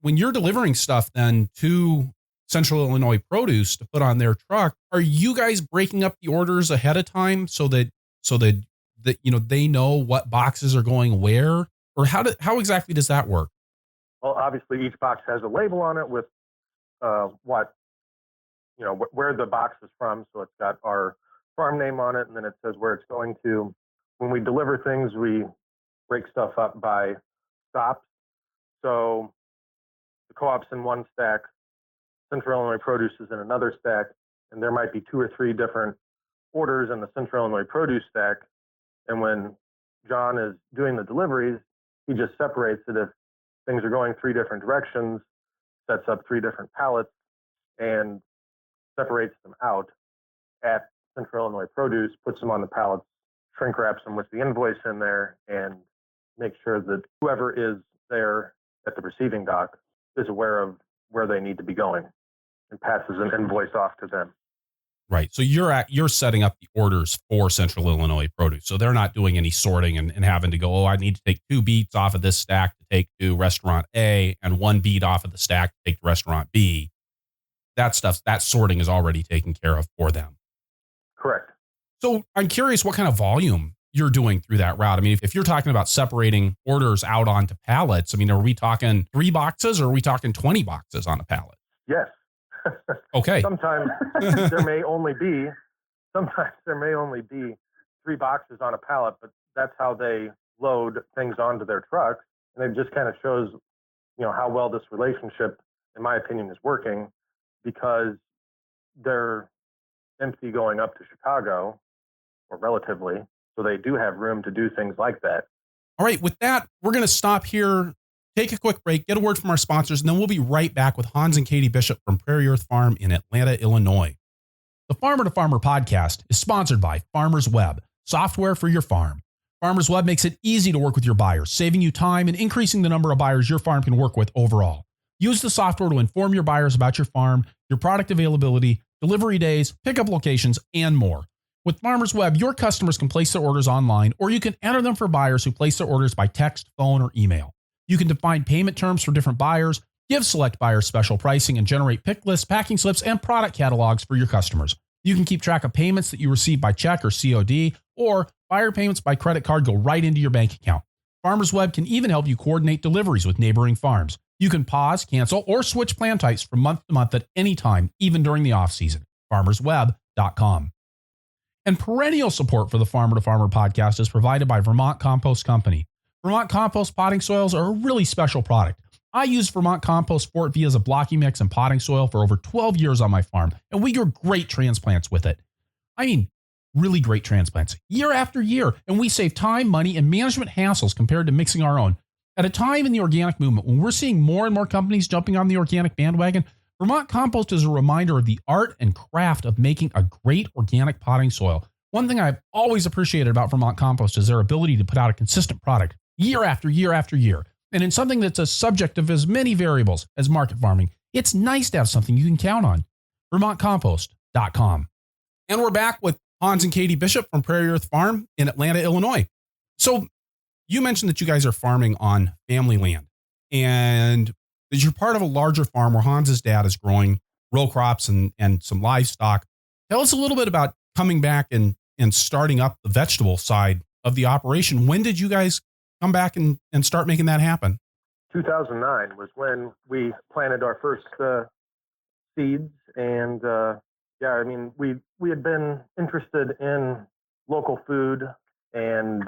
When you're delivering stuff then to Central Illinois Produce to put on their truck, are you guys breaking up the orders ahead of time so that they know what boxes are going where, or how exactly does that work? Well, obviously each box has a label on it with what where the box is from. So it's got our farm name on it, and then it says where it's going to. When we deliver things, we break stuff up by stops. So the co-op's in one stack, Central Illinois Produce is in another stack, and there might be 2 or 3 different orders in the Central Illinois Produce stack. And when John is doing the deliveries, he just separates it if things are going 3 different directions, sets up 3 different pallets, and separates them out at Central Illinois Produce, puts them on the pallets, shrink wraps them with the invoice in there, and makes sure that whoever is there at the receiving dock is aware of where they need to be going and passes an invoice off to them. Right. So you're setting up the orders for Central Illinois Produce. So they're not doing any sorting and having to go, oh, I need to take 2 beets off of this stack to take to restaurant A and 1 beet off of the stack to take to restaurant B. That sorting is already taken care of for them. Correct. So I'm curious what kind of volume you're doing through that route. I mean, if you're talking about separating orders out onto pallets, I mean, are we talking 3 boxes or are we talking 20 boxes on a pallet? Yes. Okay. Sometimes there may only be 3 boxes on a pallet, but that's how they load things onto their trucks. And it just kind of shows, how well this relationship, in my opinion, is working, because they're empty going up to Chicago, or relatively, so they do have room to do things like that. All right. With that, we're going to stop here, take a quick break, get a word from our sponsors, and then we'll be right back with Hans and Katie Bishop from PrairiErth Farm in Atlanta, Illinois. The Farmer to Farmer podcast is sponsored by Farmers Web, software for your farm. Farmers Web makes it easy to work with your buyers, saving you time and increasing the number of buyers your farm can work with overall. Use the software to inform your buyers about your farm, your product availability, delivery days, pickup locations, and more. With Farmers Web, your customers can place their orders online, or you can enter them for buyers who place their orders by text, phone, or email. You can define payment terms for different buyers, give select buyers special pricing, and generate pick lists, packing slips, and product catalogs for your customers. You can keep track of payments that you receive by check or COD, or buyer payments by credit card go right into your bank account. Farmers Web can even help you coordinate deliveries with neighboring farms. You can pause, cancel, or switch plan types from month to month at any time, even during the off-season. FarmersWeb.com. And perennial support for the Farmer to Farmer podcast is provided by Vermont Compost Company. Vermont Compost potting soils are a really special product. I use Vermont Compost Sport V as a blocking mix and potting soil for over 12 years on my farm, and we grow great transplants with it. I mean, really great transplants year after year, and we save time, money, and management hassles compared to mixing our own. At a time in the organic movement when we're seeing more and more companies jumping on the organic bandwagon, Vermont Compost is a reminder of the art and craft of making a great organic potting soil. One thing I've always appreciated about Vermont Compost is their ability to put out a consistent product year after year after year. And in something that's a subject of as many variables as market farming, it's nice to have something you can count on. VermontCompost.com. And we're back with Hans and Katie Bishop from PrairiErth Farm in Atlanta, Illinois. So you mentioned that you guys are farming on family land, and that you're part of a larger farm where Hans's dad is growing row crops and some livestock. Tell us a little bit about coming back and starting up the vegetable side of the operation. When did you guys come back and start making that happen? 2009 was when we planted our first seeds. And we had been interested in local food and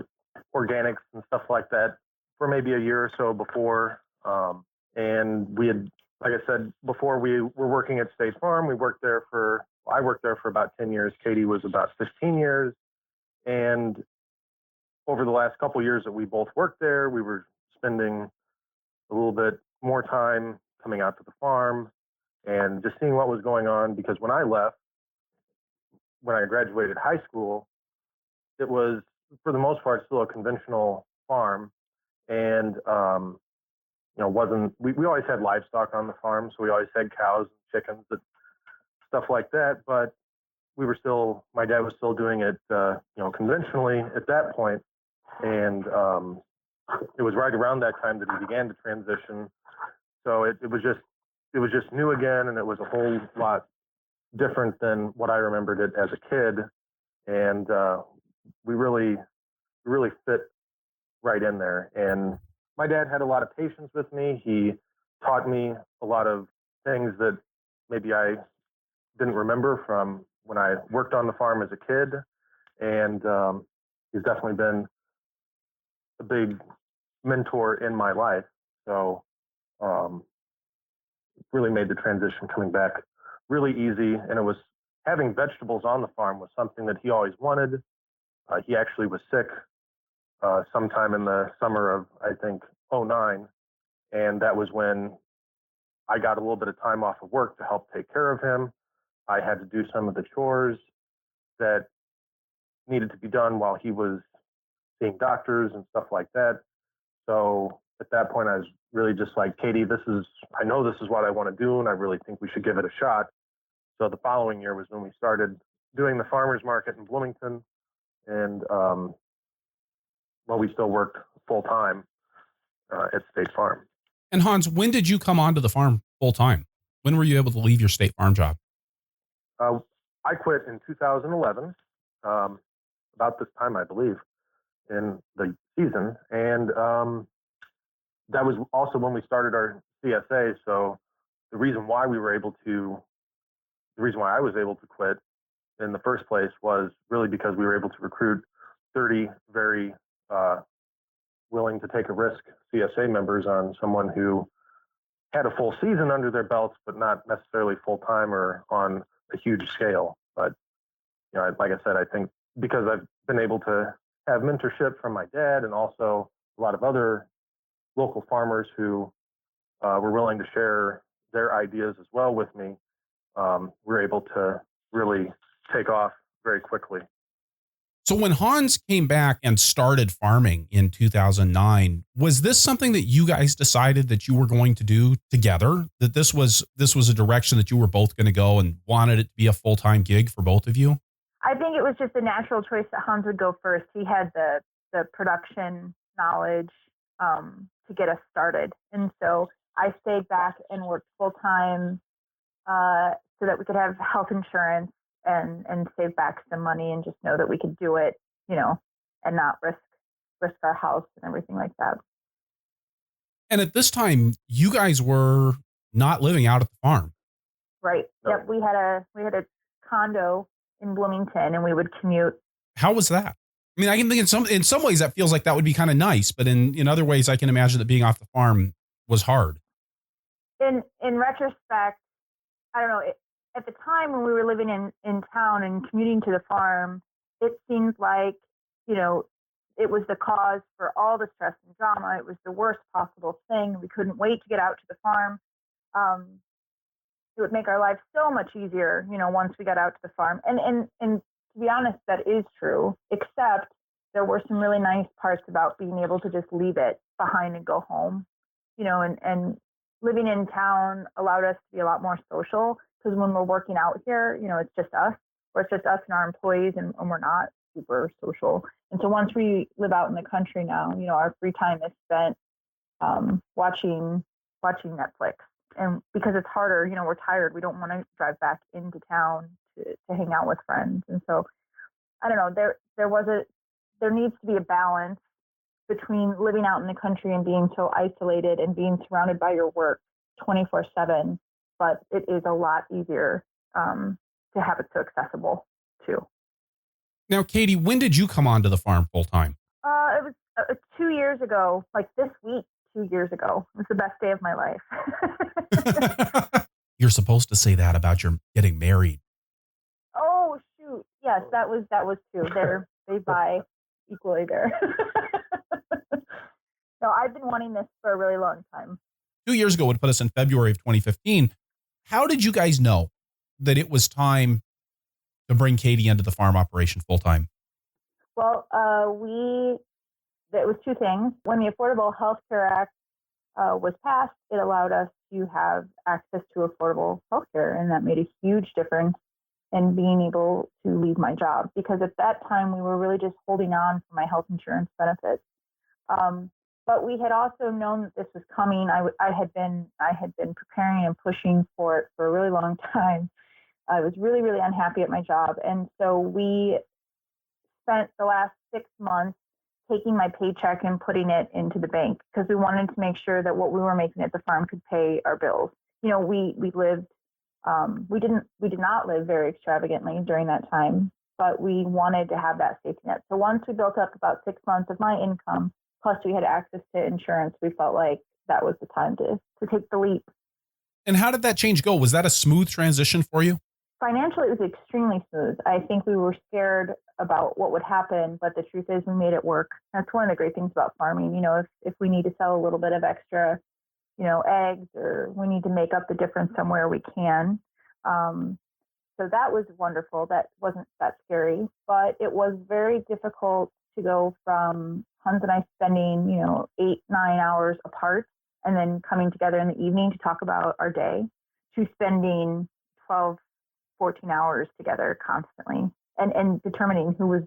organics and stuff like that for maybe a year or so before. And we had, like I said, before we were working at State Farm, I worked there for about 10 years. Katie was about 15 years. And over the last couple of years that we both worked there, we were spending a little bit more time coming out to the farm and just seeing what was going on. Because when I left, when I graduated high school, it was, for the most part, still a conventional farm. And, we always had livestock on the farm. So we always had cows and chickens and stuff like that. But my dad was still doing it, conventionally at that point. And it was right around that time that he began to transition. So it was just new again. And it was a whole lot different than what I remembered it as a kid. And we really fit right in there. And my dad had a lot of patience with me. He taught me a lot of things that maybe I didn't remember from when I worked on the farm as a kid. And he's definitely been a big mentor in my life. So really made the transition coming back really easy. And it was having vegetables on the farm was something that he always wanted. He actually was sick sometime in the summer of, I think, '09. And that was when I got a little bit of time off of work to help take care of him. I had to do some of the chores that needed to be done while he was seeing doctors and stuff like that. So at that point, I was really just like, Katie, I know this is what I want to do, and I really think we should give it a shot. So the following year was when we started doing the farmers market in Bloomington. And we still worked full time at State Farm. And Hans, when did you come onto the farm full time? When were you able to leave your State Farm job? I quit in 2011, about this time, I believe, in the season. And that was also when we started our CSA. So the reason why I was able to quit in the first place was really because we were able to recruit 30 very willing to take a risk CSA members on someone who had a full season under their belts, but not necessarily full time or on a huge scale. But like I said, I think because I've been able to have mentorship from my dad and also a lot of other local farmers who were willing to share their ideas as well with me, we're able to really take off very quickly. So when Hans came back and started farming in 2009, was this something that you guys decided that you were going to do together? That this was a direction that you were both going to go and wanted it to be a full-time gig for both of you? I think it was just a natural choice that Hans would go first. He had the production knowledge to get us started. And so I stayed back and worked full-time so that we could have health insurance and save back some money and just know that we could do it, and not risk our house and everything like that. And at this time, you guys were not living out at the farm. Right. No. Yep. We had a condo in Bloomington and we would commute. How was that? I mean, I can think in some ways that feels like that would be kind of nice, but in other ways, I can imagine that being off the farm was hard. In retrospect, I don't know. At the time when we were living in town and commuting to the farm, it seemed like, it was the cause for all the stress and drama. It was the worst possible thing. We couldn't wait to get out to the farm. It would make our lives so much easier, once we got out to the farm. And to be honest, that is true, except there were some really nice parts about being able to just leave it behind and go home, and living in town allowed us to be a lot more social. Because when we're working out here, it's just us, or it's just us and our employees, and we're not super social. And so once we live out in the country now, our free time is spent watching Netflix. And because it's harder, we're tired. We don't want to drive back into town to hang out with friends. And so, I don't know, there needs to be a balance between living out in the country and being so isolated and being surrounded by your work 24/7. But it is a lot easier to have it so accessible too. Now, Katie, when did you come onto the farm full time? It was 2 years ago, like this week, 2 years ago. It was the best day of my life. You're supposed to say that about your getting married. Oh, shoot. Yes, that was too. They buy equally there. No, I've been wanting this for a really long time. 2 years ago would put us in February of 2015. How did you guys know that it was time to bring Katie into the farm operation full time? Well, it was two things. When the Affordable Health Care Act was passed, it allowed us to have access to affordable health care, and that made a huge difference in being able to leave my job, because at that time we were really just holding on for my health insurance benefits. But we had also known that this was coming. I had been preparing and pushing for it for a really long time. I was really, really unhappy at my job. And so we spent the last 6 months taking my paycheck and putting it into the bank, because we wanted to make sure that what we were making at the farm could pay our bills. We lived We did not live very extravagantly during that time, but we wanted to have that safety net. So once we built up about 6 months of my income, plus we had access to insurance, we felt like that was the time to take the leap. And how did that change go? Was that a smooth transition for you? Financially, it was extremely smooth. I think we were scared about what would happen, but the truth is we made it work. That's one of the great things about farming. If we need to sell a little bit of extra, eggs, or we need to make up the difference somewhere, we can. So that was wonderful. That wasn't that scary, but it was very difficult to go from Hans and I spending, 8-9 hours apart and then coming together in the evening to talk about our day, to spending 12, 14 hours together constantly and determining who was,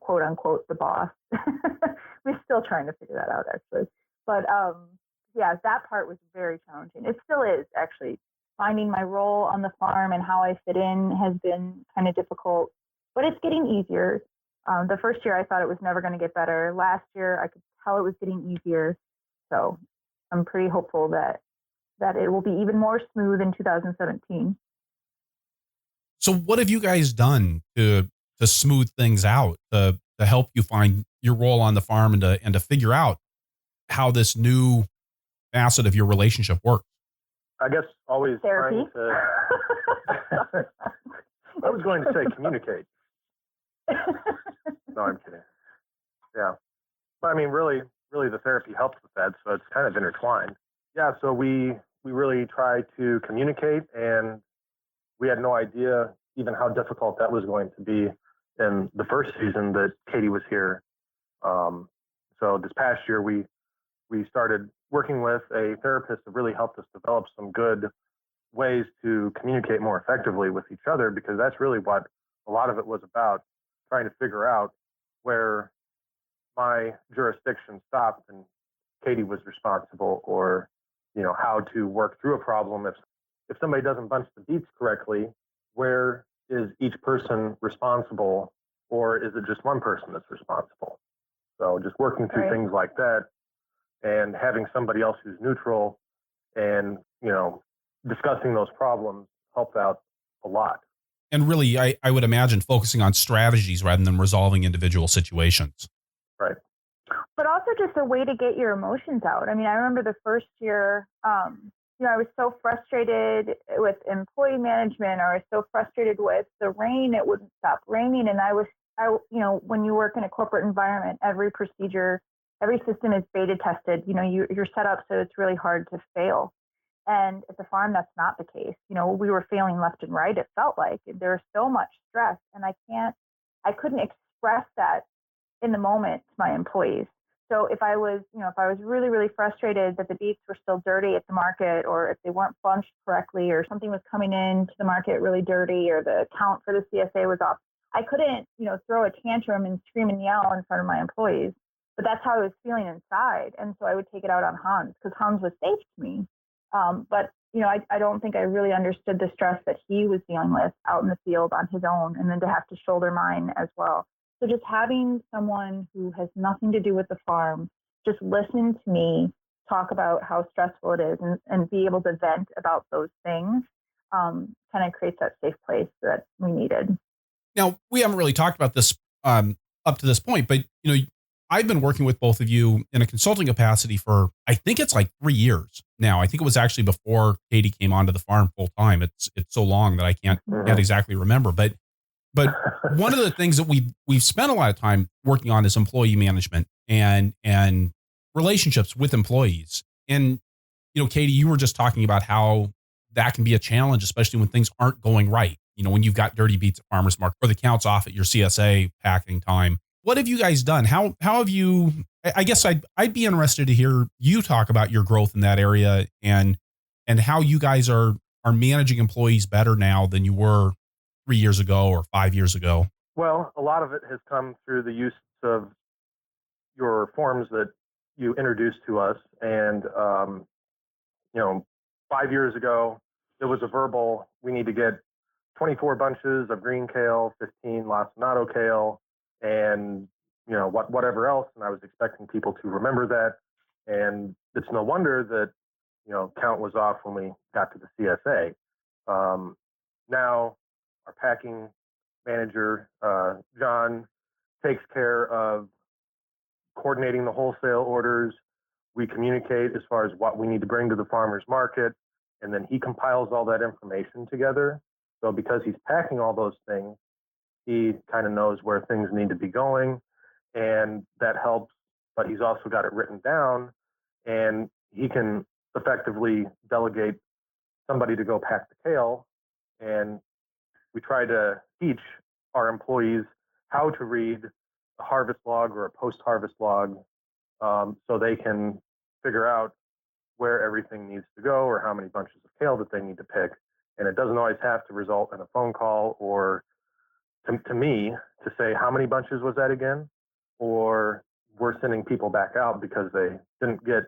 quote unquote, the boss. We're still trying to figure that out, actually. But yeah, that part was very challenging. It still is, actually. Finding my role on the farm and how I fit in has been kind of difficult, but it's getting easier. The first year I thought it was never going to get better. Last year I could tell it was getting easier. So I'm pretty hopeful that it will be even more smooth in 2017. So what have you guys done to smooth things out, to help you find your role on the farm and to figure out how this new facet of your relationship works? I guess always Therapy. trying to. I was going to say communicate. No, I'm kidding. Yeah, but I mean, really, the therapy helps with that, so it's kind of intertwined. Yeah, so we really try to communicate, and we had no idea even how difficult that was going to be in the first season that Katie was here. So this past year, we started working with a therapist that really helped us develop some good ways to communicate more effectively with each other, because that's really what a lot of it was about, trying to figure out where my jurisdiction stopped and Katie was responsible, or, how to work through a problem. If somebody doesn't bunch the beets correctly, where is each person responsible, or is it just one person that's responsible? So just working through Right. things like that, and having somebody else who's neutral and, discussing those problems helped out a lot. And really, I would imagine focusing on strategies rather than resolving individual situations. Right. But also just a way to get your emotions out. I mean, I remember the first year, I was so frustrated with employee management, or I was so frustrated with the rain, it wouldn't stop raining. And when you work in a corporate environment, every procedure, every system is beta tested. You're set up so it's really hard to fail. And at the farm, that's not the case. We were failing left and right. It felt like there was so much stress, and I couldn't express that in the moment to my employees. So if I was really, really frustrated that the beets were still dirty at the market, or if they weren't bunched correctly, or something was coming into the market really dirty, or the count for the CSA was off, I couldn't, throw a tantrum and scream and yell in front of my employees. But that's how I was feeling inside. And so I would take it out on Hans, because Hans was safe to me. But I don't think I really understood the stress that he was dealing with out in the field on his own, and then to have to shoulder mine as well. So just having someone who has nothing to do with the farm just listen to me talk about how stressful it is, and be able to vent about those things kind of creates that safe place that we needed. Now, we haven't really talked about this up to this point, but I've been working with both of you in a consulting capacity for, I think it's like 3 years now. I think it was actually before Katie came onto the farm full time. It's so long that I can't exactly remember. But one of the things that we've spent a lot of time working on is employee management and relationships with employees. And Katie, you were just talking about how that can be a challenge, especially when things aren't going right. When you've got dirty beets at farmers market, or the counts off at your CSA packing time. What have you guys done? How have you, I guess I'd be interested to hear you talk about your growth in that area, and how you guys are managing employees better now than you were 3 years ago or 5 years ago. Well, a lot of it has come through the use of your forms that you introduced to us. And, 5 years ago, it was a verbal, we need to get 24 bunches of green kale, 15 lacinato kale, and whatever else. And I was expecting people to remember that. And it's no wonder that count was off when we got to the CSA. Now our packing manager, John, takes care of coordinating the wholesale orders. We communicate as far as what we need to bring to the farmer's market, and then he compiles all that information together. So because he's packing all those things, he kind of knows where things need to be going, and that helps. But he's also got it written down, and he can effectively delegate somebody to go pack the kale. And we try to teach our employees how to read a harvest log or a post-harvest log, so they can figure out where everything needs to go or how many bunches of kale that they need to pick. And it doesn't always have to result in a phone call or to me to say, how many bunches was that again? Or we're sending people back out because they didn't get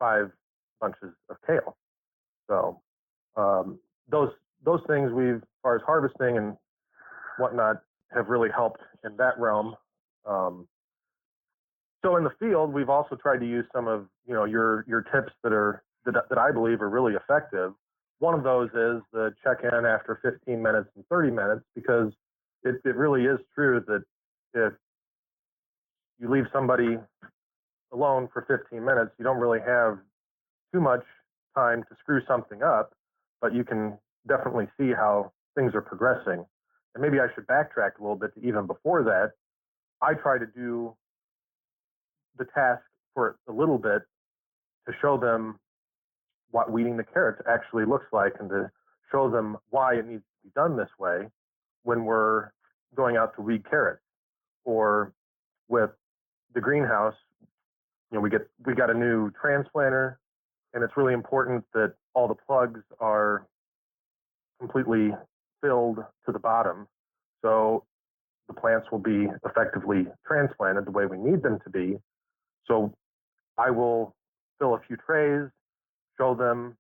5 bunches of kale. So those things as far as harvesting and whatnot, have really helped in that realm. So in the field, we've also tried to use some of your tips that I believe are really effective. One of those is the check-in after 15 minutes and 30 minutes, because it really is true that if you leave somebody alone for 15 minutes, you don't really have too much time to screw something up, but you can definitely see how things are progressing. And maybe I should backtrack a little bit to even before that. I try to do the task for a little bit to show them what weeding the carrots actually looks like, and to show them why it needs to be done this way when we're going out to weed carrots. Or with the greenhouse, we got a new transplanter, and it's really important that all the plugs are completely filled to the bottom, so the plants will be effectively transplanted the way we need them to be. So I will fill a few trays, show them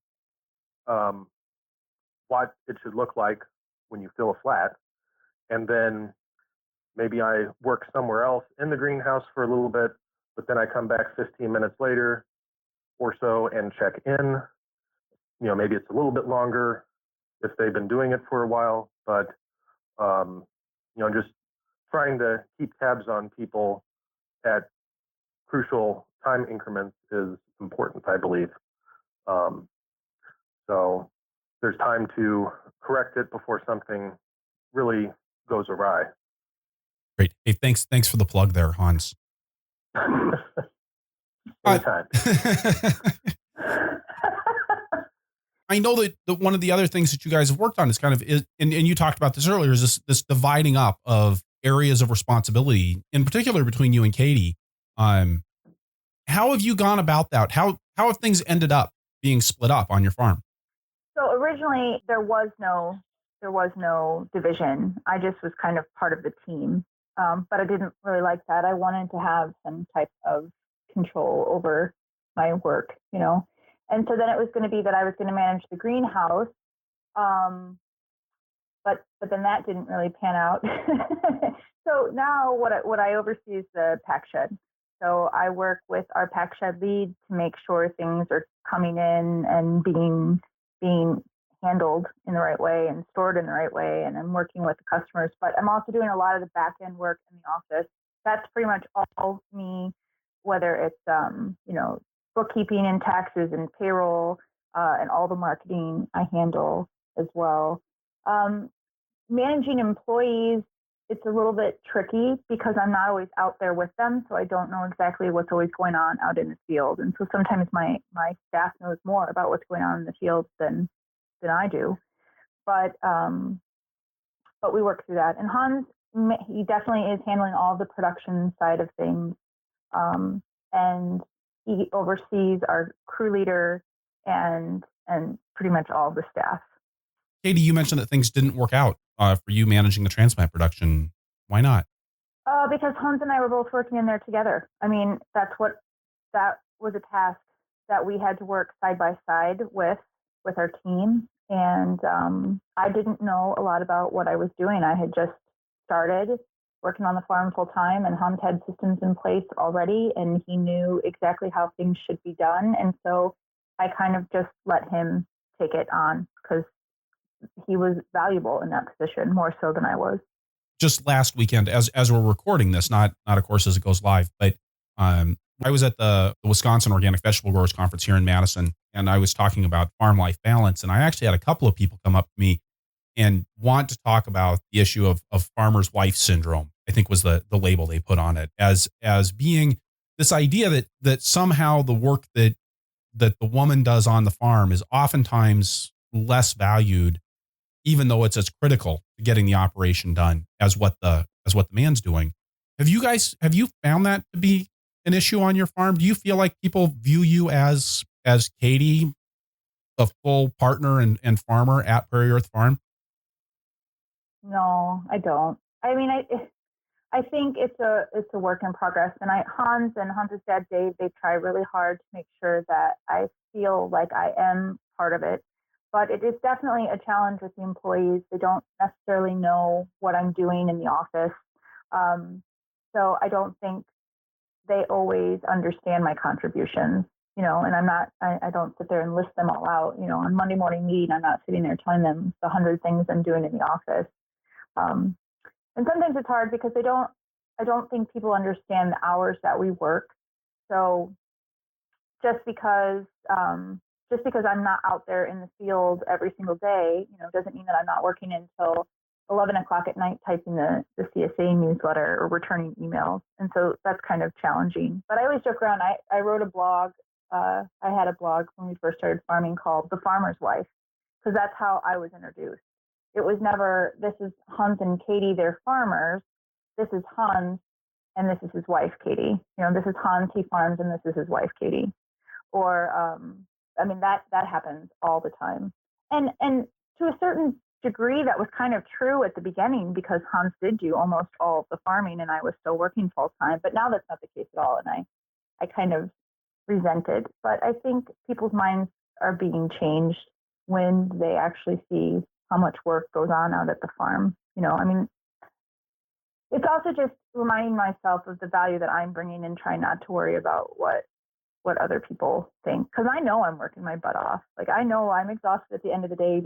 what it should look like when you fill a flat, and then maybe I work somewhere else in the greenhouse for a little bit, but then I come back 15 minutes later or so and check in. Maybe it's a little bit longer if they've been doing it for a while, but just trying to keep tabs on people at crucial time increments is important, I believe. So there's time to correct it before something really goes awry. Great. Hey, thanks for the plug there, Hans. Anytime. I know that one of the other things that you guys have worked on is and you talked about this earlier, is this dividing up of areas of responsibility, in particular between you and Katie. How have you gone about that? How have things ended up being split up on your farm? So originally there was no division. I just was kind of part of the team, but I didn't really like that. I wanted to have some type of control over my work, And so then it was going to be that I was going to manage the greenhouse, but then that didn't really pan out. So now what I oversee is the pack shed. So I work with our pack shed lead to make sure things are coming in and being handled in the right way and stored in the right way. And I'm working with the customers, but I'm also doing a lot of the back end work in the office. That's pretty much all me, whether it's, bookkeeping and taxes and payroll, and all the marketing I handle as well. Managing employees, it's a little bit tricky because I'm not always out there with them, so I don't know exactly what's always going on out in the field. And so sometimes my staff knows more about what's going on in the field than I do. But we work through that. And Hans, he definitely is handling all the production side of things, and he oversees our crew leader and pretty much all the staff. Katie, you mentioned that things didn't work out for you managing the transplant production. Why not? Because Hans and I were both working in there together. I mean, that was a task that we had to work side by side with our team. And I didn't know a lot about what I was doing. I had just started working on the farm full time, and Hans had systems in place already, and he knew exactly how things should be done. And so I kind of just let him take it on because he was valuable in that position more so than I was. Just last weekend, as we're recording this, not of course as it goes live, but I was at the Wisconsin Organic Vegetable Growers Conference here in Madison, and I was talking about farm life balance, and I actually had a couple of people come up to me and want to talk about the issue of farmer's wife syndrome. I think was the label they put on it, as being this idea that somehow the work that the woman does on the farm is oftentimes less valued, even though it's as critical to getting the operation done as what the man's doing. Have you found that to be an issue on your farm? Do you feel like people view you as Katie, a full partner and farmer at PrairiErth Farm? No, I don't. I mean, I think it's a work in progress, and Hans and Hans's dad Dave, they try really hard to make sure that I feel like I am part of it. But it is definitely a challenge with the employees. They don't necessarily know what I'm doing in the office, so I don't think they always understand my contributions. And I don't sit there and list them all out. On Monday morning meeting, I'm not sitting there telling them the 100 things I'm doing in the office. And sometimes it's hard because I don't think people understand the hours that we work. So just because I'm not out there in the field every single day, doesn't mean that I'm not working until 11 o'clock at night typing the CSA newsletter or returning emails. And so that's kind of challenging. But I always joke around. I wrote a blog. I had a blog when we first started farming called The Farmer's Wife, because that's how I was introduced. It was never, this is Hans and Katie, they're farmers. This is Hans, and this is his wife, Katie. This is Hans, he farms, and this is his wife, Katie. Or, that happens all the time. And to a certain degree, that was kind of true at the beginning because Hans did do almost all of the farming, and I was still working full time. But now that's not the case at all, and I kind of resent it. But I think people's minds are being changed when they actually see how much work goes on out at the farm. It's also just reminding myself of the value that I'm bringing and trying not to worry about what other people think. Because I know I'm working my butt off. Like, I know I'm exhausted at the end of the day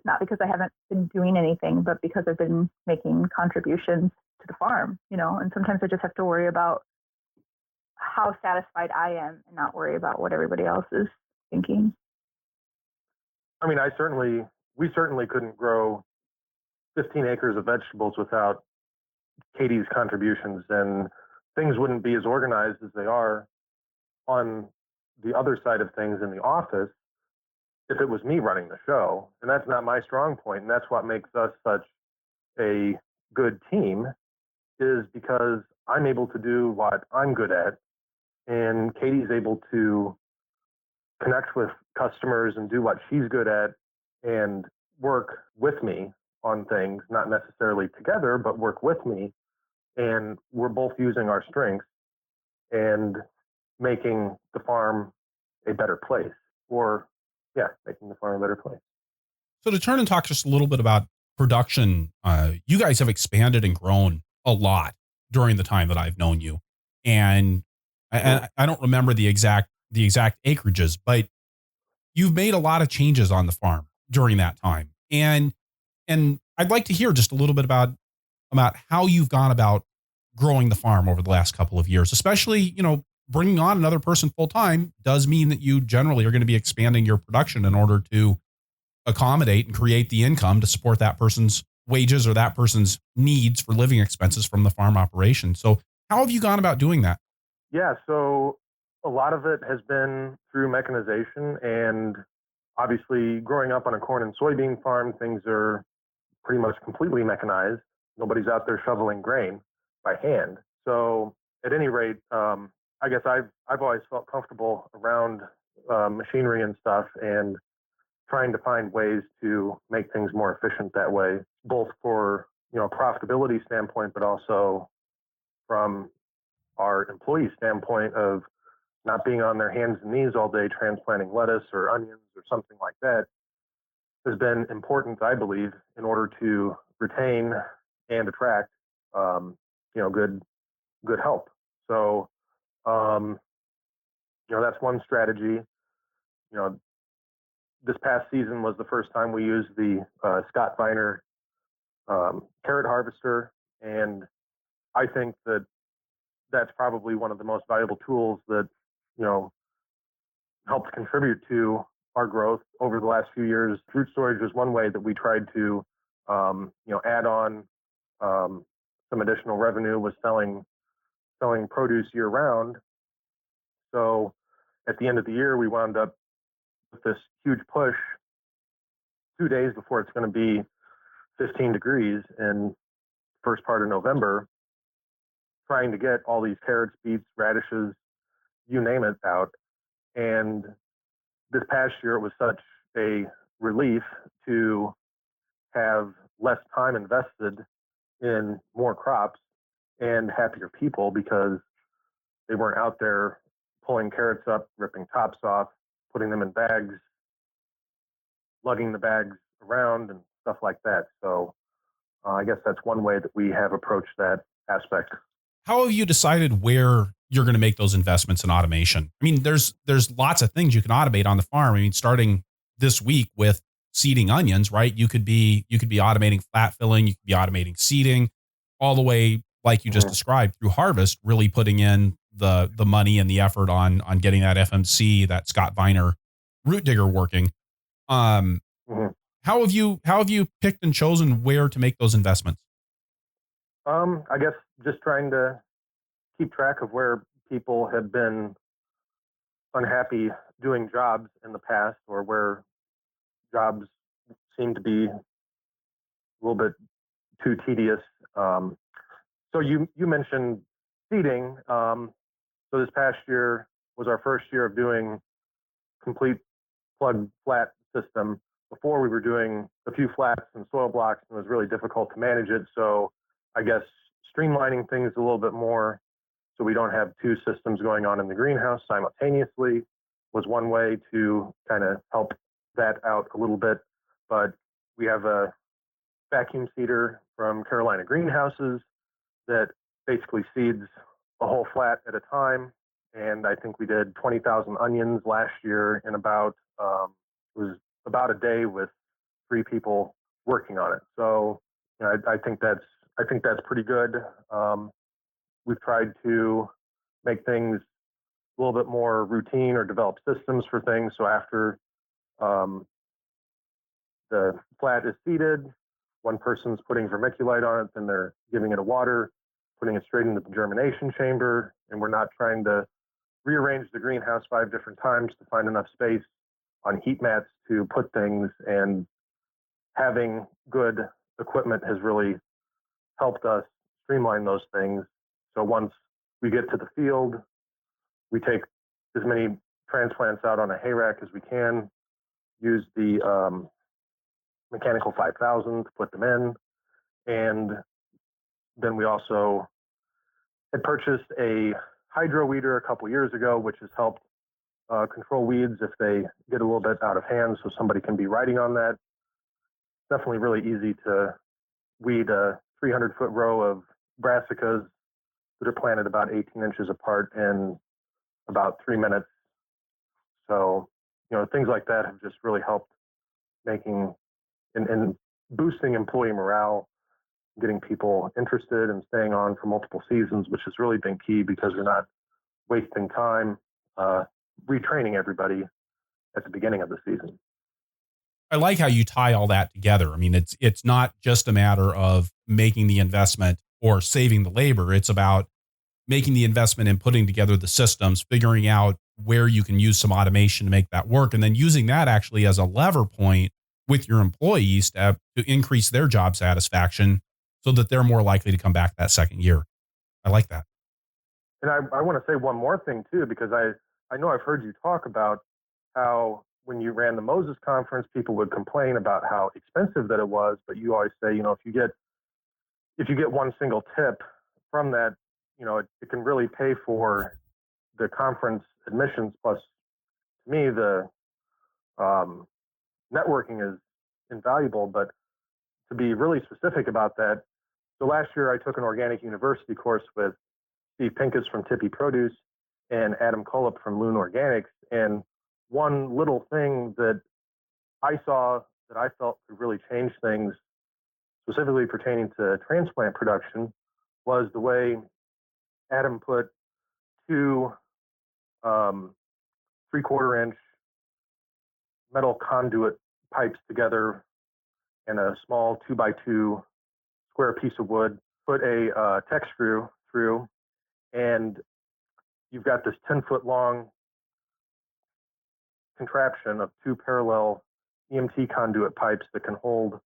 not because I haven't been doing anything, but because I've been making contributions to the farm, and sometimes I just have to worry about how satisfied I am and not worry about what everybody else is thinking. I mean, we certainly couldn't grow 15 acres of vegetables without Katie's contributions, and things wouldn't be as organized as they are on the other side of things in the office if it was me running the show. And that's not my strong point. And that's what makes us such a good team, is because I'm able to do what I'm good at, and Katie's able to connect with customers and do what she's good at and work with me on things, not necessarily together, but work with me. And we're both using our strengths and making the farm a better place, making the farm a better place. So to turn and talk just a little bit about production, you guys have expanded and grown a lot during the time that I've known you. And I don't remember the exact acreages, but you've made a lot of changes on the farm during that time. And I'd like to hear just a little bit about how you've gone about growing the farm over the last couple of years, especially, bringing on another person full time does mean that you generally are going to be expanding your production in order to accommodate and create the income to support that person's wages or that person's needs for living expenses from the farm operation. So how have you gone about doing that? Yeah, so a lot of it has been through mechanization, and obviously growing up on a corn and soybean farm, things are pretty much completely mechanized. Nobody's out there shoveling grain by hand. So at any rate, I guess I've always felt comfortable around machinery and stuff, and trying to find ways to make things more efficient that way, both for profitability standpoint, but also from our employee standpoint of not being on their hands and knees all day transplanting lettuce or onions or something like that, has been important, I believe, in order to retain and attract good help. So that's one strategy. this past season was the first time we used the Scott Viner carrot harvester, and I think that that's probably one of the most valuable tools that helped contribute to our growth over the last few years. Fruit storage was one way that we tried to add on some additional revenue, was selling produce year round. So at the end of the year, we wound up with this huge push 2 days before it's going to be 15 degrees in first part of November, trying to get all these carrots, beets, radishes, you name it, out. And this past year, it was such a relief to have less time invested in more crops and happier people, because they weren't out there pulling carrots up, ripping tops off, putting them in bags, lugging the bags around and stuff like that. So I guess that's one way that we have approached that aspect. How have you decided where you're going to make those investments in automation? I mean, there's lots of things you can automate on the farm. I mean, starting this week with seeding onions, right? You could be automating flat filling, you could be automating seeding, all the way, like you just described, through harvest, really putting in the money and the effort on getting that FMC, that Scott Viner root digger working. How have you picked and chosen where to make those investments? I guess just trying to keep track of where people have been unhappy doing jobs in the past, or where jobs seem to be a little bit too tedious. So you mentioned seeding. So this past year was our first year of doing complete plug flat system. Before, we were doing a few flats and soil blocks, and it was really difficult to manage it. So I guess streamlining things a little bit more, so we don't have two systems going on in the greenhouse simultaneously, was one way to kind of help that out a little bit. But we have a vacuum seeder from Carolina Greenhouses that basically seeds a whole flat at a time. And I think we did 20,000 onions last year in about a day with 3 people working on it. So I think that's pretty good. We've tried to make things a little bit more routine, or develop systems for things. So after the flat is seeded, one person's putting vermiculite on it, then they're giving it a water, putting it straight into the germination chamber, and we're not trying to rearrange the greenhouse 5 different times to find enough space on heat mats to put things. And having good equipment has really helped us streamline those things. So once we get to the field, we take as many transplants out on a hay rack as we can, use the mechanical 5000 to put them in. And then we also had purchased a hydro weeder a couple years ago, which has helped control weeds if they get a little bit out of hand, so somebody can be riding on that. Definitely really easy to weed a 300-foot row of brassicas that are planted about 18 inches apart in about 3 minutes. So, things like that have just really helped making and boosting employee morale, getting people interested and staying on for multiple seasons, which has really been key, because we're not wasting time retraining everybody at the beginning of the season. I like how you tie all that together. I mean, it's not just a matter of making the investment or saving the labor. It's about making the investment and putting together the systems, figuring out where you can use some automation to make that work, and then using that actually as a lever point with your employees to increase their job satisfaction so that they're more likely to come back that second year. I like that. And I want to say one more thing too, because I know I've heard you talk about how when you ran the Moses conference, people would complain about how expensive that it was, but you always say, if you get one single tip from that, it can really pay for the conference admissions. Plus, to me, the networking is invaluable. But to be really specific about that, so last year I took an organic university course with Steve Pincus from Tippy Produce and Adam Cullip from Loon Organics. And one little thing that I saw that I felt could really change things, specifically pertaining to transplant production, was the way Adam put two 3/4 inch metal conduit pipes together in a small 2x2 square piece of wood, put a tech screw through, and you've got this 10-foot long contraption of two parallel EMT conduit pipes that can hold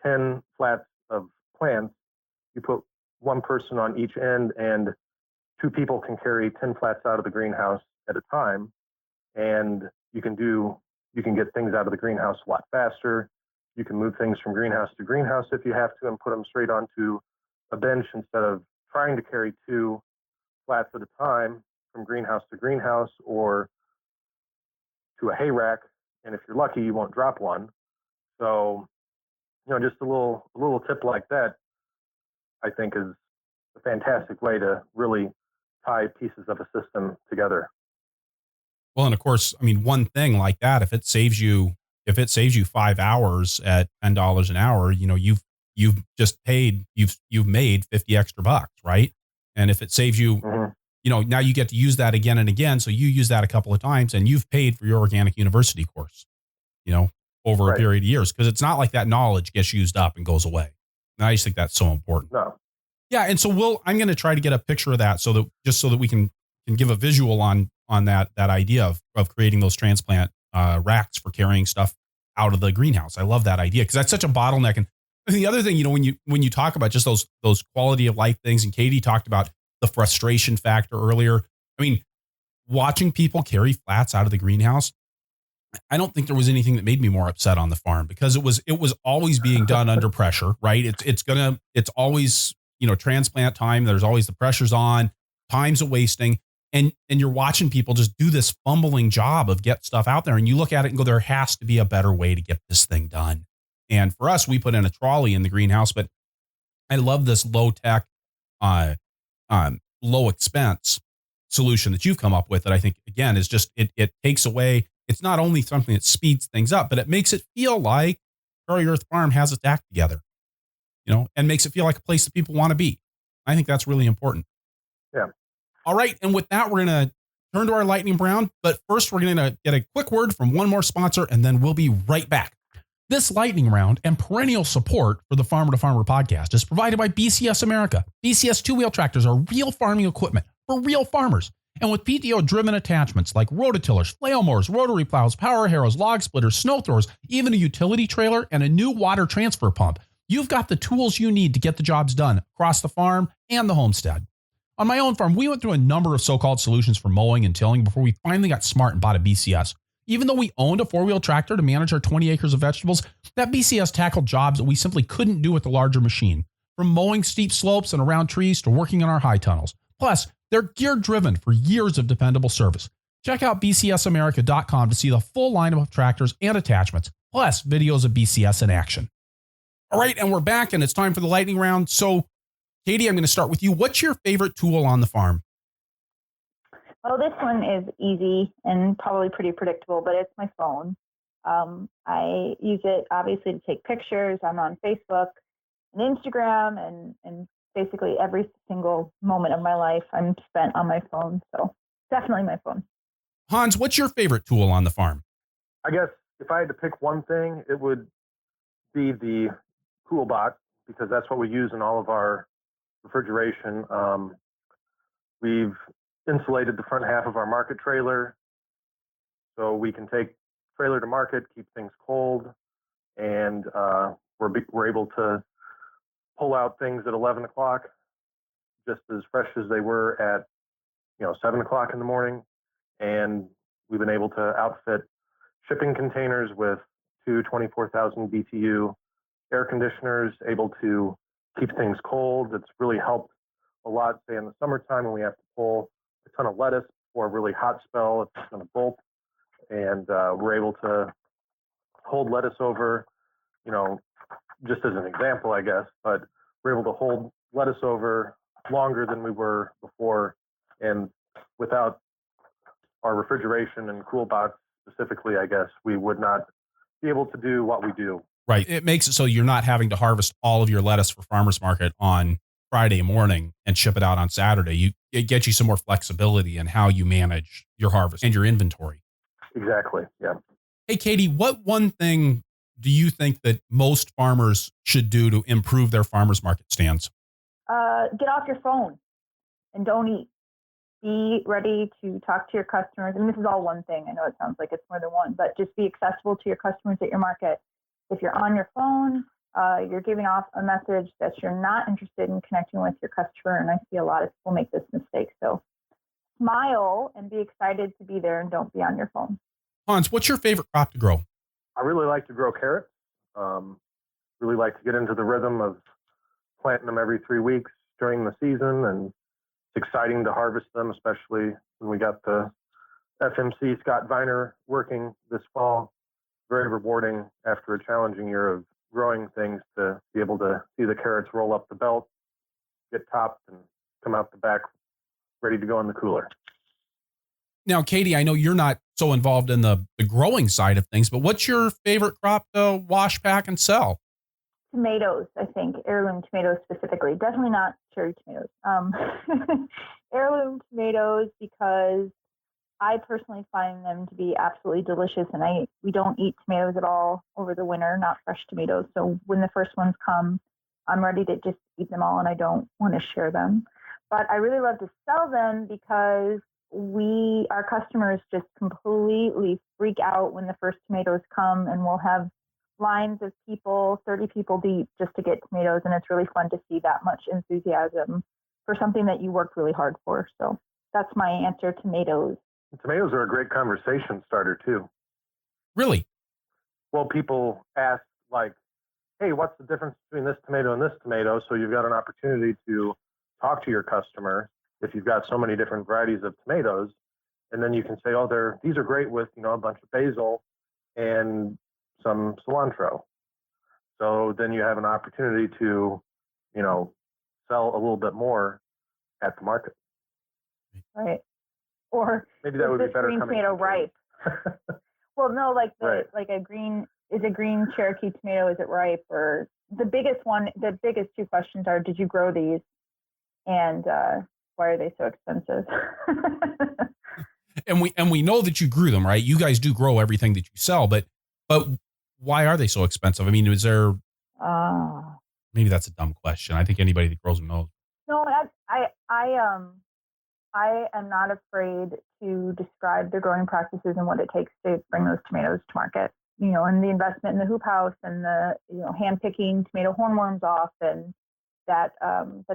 10 flats of plants. You put one person on each end, and two people can carry 10 flats out of the greenhouse at a time. And you can get things out of the greenhouse a lot faster. You can move things from greenhouse to greenhouse if you have to, and put them straight onto a bench instead of trying to carry two flats at a time from greenhouse to greenhouse or to a hay rack. And if you're lucky, you won't drop one. So, just a little tip like that, I think, is a fantastic way to really tie pieces of a system together. Well, and of course, I mean, one thing like that, if it saves you 5 hours at $10 an hour, you've made 50 extra bucks, right? And if it saves you, now you get to use that again and again. So you use that a couple of times and you've paid for your organic university course, over a period of years, because it's not like that knowledge gets used up and goes away. And I just think that's so important. No. Yeah. And so I'm going to try to get a picture of that so that we can give a visual on that idea of creating those transplant racks for carrying stuff out of the greenhouse. I love that idea because that's such a bottleneck. And the other thing, when you talk about just those quality of life things, and Katie talked about the frustration factor earlier. I mean, watching people carry flats out of the greenhouse, I don't think there was anything that made me more upset on the farm, because it was always being done under pressure, right? It's always, transplant time. There's always the pressures on, time's a wasting. And you're watching people just do this fumbling job of get stuff out there. And you look at it and go, there has to be a better way to get this thing done. And for us, we put in a trolley in the greenhouse, but I love this low tech, low expense solution that you've come up with that I think, again, is just, it takes away. It's not only something that speeds things up, but it makes it feel like PrairiErth Farm has its act together, and makes it feel like a place that people want to be. I think that's really important. Yeah. All right. And with that, we're going to turn to our lightning round. But first, we're going to get a quick word from one more sponsor, and then we'll be right back. This lightning round and perennial support for the Farmer to Farmer podcast is provided by BCS America. BCS two-wheel tractors are real farming equipment for real farmers. And with PTO-driven attachments like rototillers, flail mowers, rotary plows, power harrows, log splitters, snow throwers, even a utility trailer and a new water transfer pump, you've got the tools you need to get the jobs done across the farm and the homestead. On my own farm, we went through a number of so-called solutions for mowing and tilling before we finally got smart and bought a BCS. Even though we owned a four-wheel tractor to manage our 20 acres of vegetables, that BCS tackled jobs that we simply couldn't do with the larger machine, from mowing steep slopes and around trees to working in our high tunnels. Plus, they're gear-driven for years of dependable service. Check out bcsamerica.com to see the full lineup of tractors and attachments, plus videos of BCS in action. All right, and we're back, and it's time for the lightning round. So, Katie, I'm going to start with you. What's your favorite tool on the farm? Oh, this one is easy and probably pretty predictable, but it's my phone. I use it obviously to take pictures. I'm on Facebook and Instagram, and basically every single moment of my life I'm spent on my phone. So definitely my phone. Hans, what's your favorite tool on the farm? I guess if I had to pick one thing, it would be the cool box, because that's what we use in all of our refrigeration. We've insulated the front half of our market trailer so we can take trailer to market, keep things cold, and we're able to pull out things at 11 o'clock just as fresh as they were at 7 o'clock in the morning. And we've been able to outfit shipping containers with two 24,000 BTU air conditioners, able to keep things cold. It's really helped a lot, say in the summertime when we have to pull a ton of lettuce for a really hot spell. It's going to bolt, and we're able to hold lettuce over, just as an example, I guess, but we're able to hold lettuce over longer than we were before. And without our refrigeration and cool box specifically, I guess we would not be able to do what we do. Right. It makes it so you're not having to harvest all of your lettuce for farmers market on Friday morning and ship it out on Saturday. It gets you some more flexibility in how you manage your harvest and your inventory. Exactly. Yeah. Hey, Katie, what one thing do you think that most farmers should do to improve their farmers market stands? Get off your phone and don't eat. Be ready to talk to your customers. And this is all one thing. I know it sounds like it's more than one, but just be accessible to your customers at your market. If you're on your phone, you're giving off a message that you're not interested in connecting with your customer. And I see a lot of people make this mistake. So smile and be excited to be there and don't be on your phone. Hans, what's your favorite crop to grow? I really like to grow carrots. Really like to get into the rhythm of planting them every 3 weeks during the season. And it's exciting to harvest them, especially when we got the FMC Scott Viner working this fall. Very rewarding after a challenging year of growing things to be able to see the carrots roll up the belt, get topped, and come out the back ready to go in the cooler. Now, Katie, I know you're not so involved in the growing side of things, but what's your favorite crop to wash, pack, and sell? Tomatoes, I think, heirloom tomatoes specifically. Definitely not cherry tomatoes. Heirloom tomatoes, because I personally find them to be absolutely delicious, and we don't eat tomatoes at all over the winter, not fresh tomatoes. So when the first ones come, I'm ready to just eat them all, and I don't want to share them. But I really love to sell them because our customers just completely freak out when the first tomatoes come, and we'll have lines of people, 30 people deep, just to get tomatoes. And it's really fun to see that much enthusiasm for something that you worked really hard for. So that's my answer, tomatoes. Tomatoes are a great conversation starter too. Really? Well, people ask like, hey, what's the difference between this tomato and this tomato? So you've got an opportunity to talk to your customer if you've got so many different varieties of tomatoes. And then you can say, oh, these are great with, a bunch of basil and some cilantro. So then you have an opportunity to, sell a little bit more at the market. Right. Or maybe that would be better. Green tomato ripe? Well, no, is a green Cherokee tomato, is it ripe? Or the biggest two questions are, did you grow these? And why are they so expensive? And we know that you grew them, right? You guys do grow everything that you sell, but why are they so expensive? I mean, is there? Maybe that's a dumb question. I think anybody that grows them knows. No, I am not afraid to describe the growing practices and what it takes to bring those tomatoes to market. And the investment in the hoop house and the hand picking tomato hornworms off, and that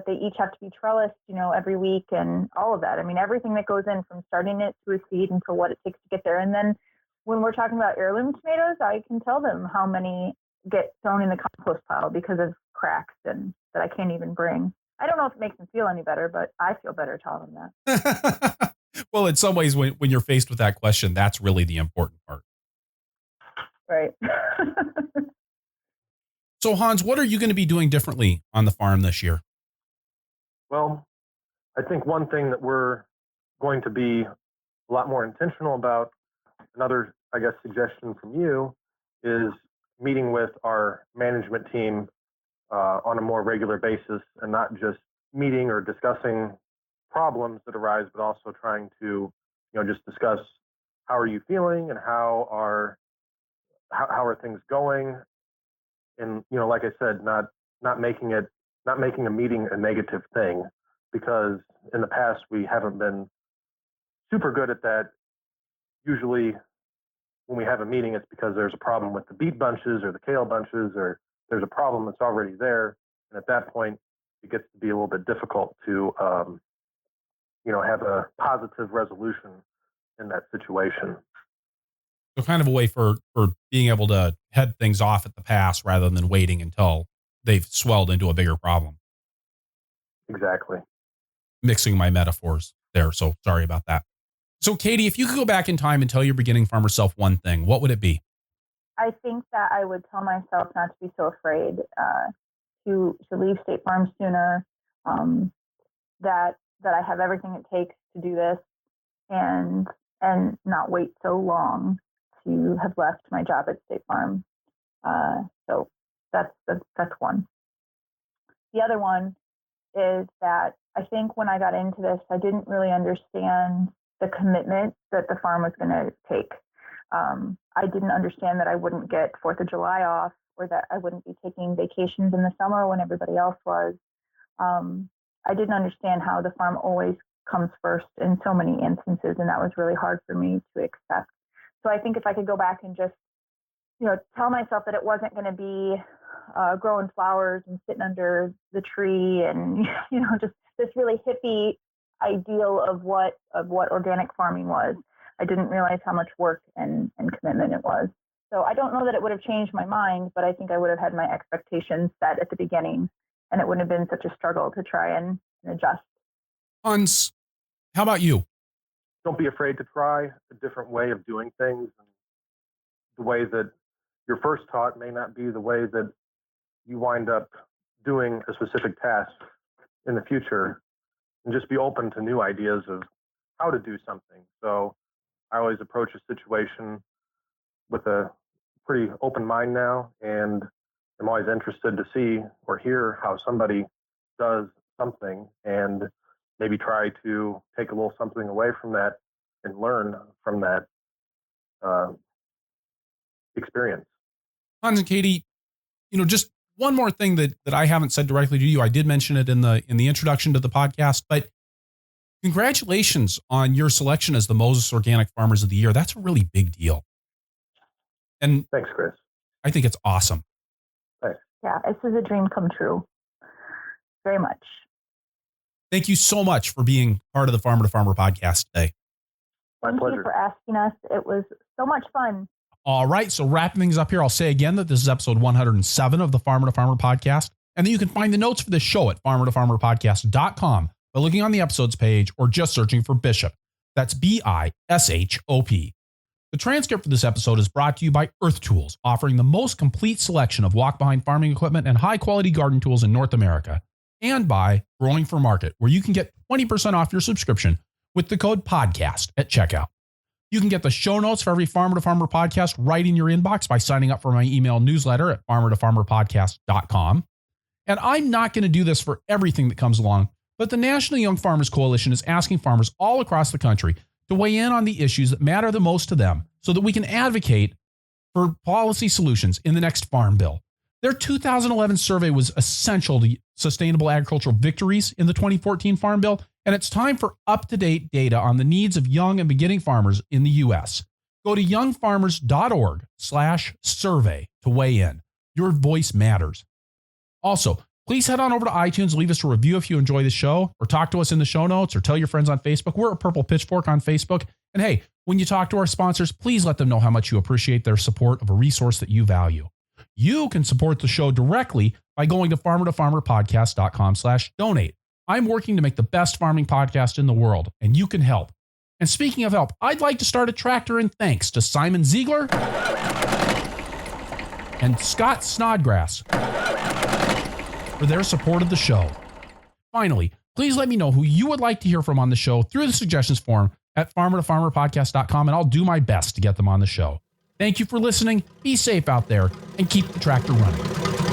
they each have to be trellised, every week, and all of that. I mean, everything that goes in from starting it to a seed until what it takes to get there. And then when we're talking about heirloom tomatoes, I can tell them how many get thrown in the compost pile because of cracks and that I can't even bring. I don't know if it makes them feel any better, but I feel better telling them that. Well, in some ways, when you're faced with that question, that's really the important part. Right. So, Hans, what are you going to be doing differently on the farm this year? Well, I think one thing that we're going to be a lot more intentional about, another, suggestion from you, is meeting with our management team on a more regular basis, and not just meeting or discussing problems that arise, but also trying to, just discuss how are you feeling and how are things going. And, like I said, not making a meeting a negative thing, because in the past we haven't been super good at that. Usually when we have a meeting, it's because there's a problem with the beet bunches or the kale bunches, or there's a problem that's already there. And at that point, it gets to be a little bit difficult to, have a positive resolution in that situation. So kind of a way for being able to head things off at the pass rather than waiting until they've swelled into a bigger problem. Exactly. Mixing my metaphors there, so sorry about that. So, Katie, if you could go back in time and tell your beginning farmer self one thing, what would it be? I think that I would tell myself not to be so afraid to leave State Farm sooner, that I have everything it takes to do this, and not wait so long to have left my job at State Farm. So that's one. The other one is that I think when I got into this, I didn't really understand the commitment that the farm was going to take. I didn't understand that I wouldn't get 4th of July off, or that I wouldn't be taking vacations in the summer when everybody else was. I didn't understand how the farm always comes first in so many instances, and that was really hard for me to accept. So I think if I could go back and just, tell myself that it wasn't going to be growing flowers and sitting under the tree and, just this really hippie ideal of what organic farming was. I didn't realize how much work and commitment it was. So I don't know that it would have changed my mind, but I think I would have had my expectations set at the beginning, and it wouldn't have been such a struggle to try and adjust. Hans, how about you? Don't be afraid to try a different way of doing things. The way that you're first taught may not be the way that you wind up doing a specific task in the future, and just be open to new ideas of how to do something. So I always approach a situation with a pretty open mind now, and I'm always interested to see or hear how somebody does something, and maybe try to take a little something away from that and learn from that experience. Hans and Katie, just one more thing that I haven't said directly to you. I did mention it in the introduction to the podcast, but congratulations on your selection as the Moses Organic Farmers of the Year. That's a really big deal. And thanks, Chris. I think it's awesome. Thanks. Yeah, this is a dream come true. Very much. Thank you so much for being part of the Farmer to Farmer podcast today. My pleasure. Thank you for asking us. It was so much fun. All right. So wrapping things up here, I'll say again that this is episode 107 of the Farmer to Farmer podcast, and that you can find the notes for this show at farmertofarmerpodcast.com by looking on the episodes page or just searching for Bishop. That's Bishop. The transcript for this episode is brought to you by Earth Tools, offering the most complete selection of walk-behind farming equipment and high-quality garden tools in North America, and by Growing for Market, where you can get 20% off your subscription with the code PODCAST at checkout. You can get the show notes for every Farmer to Farmer podcast right in your inbox by signing up for my email newsletter at farmertofarmerpodcast.com. And I'm not going to do this for everything that comes along, but the National Young Farmers Coalition is asking farmers all across the country to weigh in on the issues that matter the most to them so that we can advocate for policy solutions in the next farm bill. Their 2011 survey was essential to sustainable agricultural victories in the 2014 Farm Bill, and it's time for up-to-date data on the needs of young and beginning farmers in the U.S. Go to youngfarmers.org/survey to weigh in. Your voice matters. Also, please head on over to iTunes and leave us a review if you enjoy the show, or talk to us in the show notes, or tell your friends on Facebook. We're at Purple Pitchfork on Facebook. And hey, when you talk to our sponsors, please let them know how much you appreciate their support of a resource that you value. You can support the show directly by going to farmertofarmerpodcast.com/donate. I'm working to make the best farming podcast in the world, and you can help. And speaking of help, I'd like to start a tractor in thanks to Simon Ziegler and Scott Snodgrass for their support of the show. Finally, please let me know who you would like to hear from on the show through the suggestions form at farmertofarmerpodcast.com, and I'll do my best to get them on the show. Thank you for listening. Be safe out there and keep the tractor running.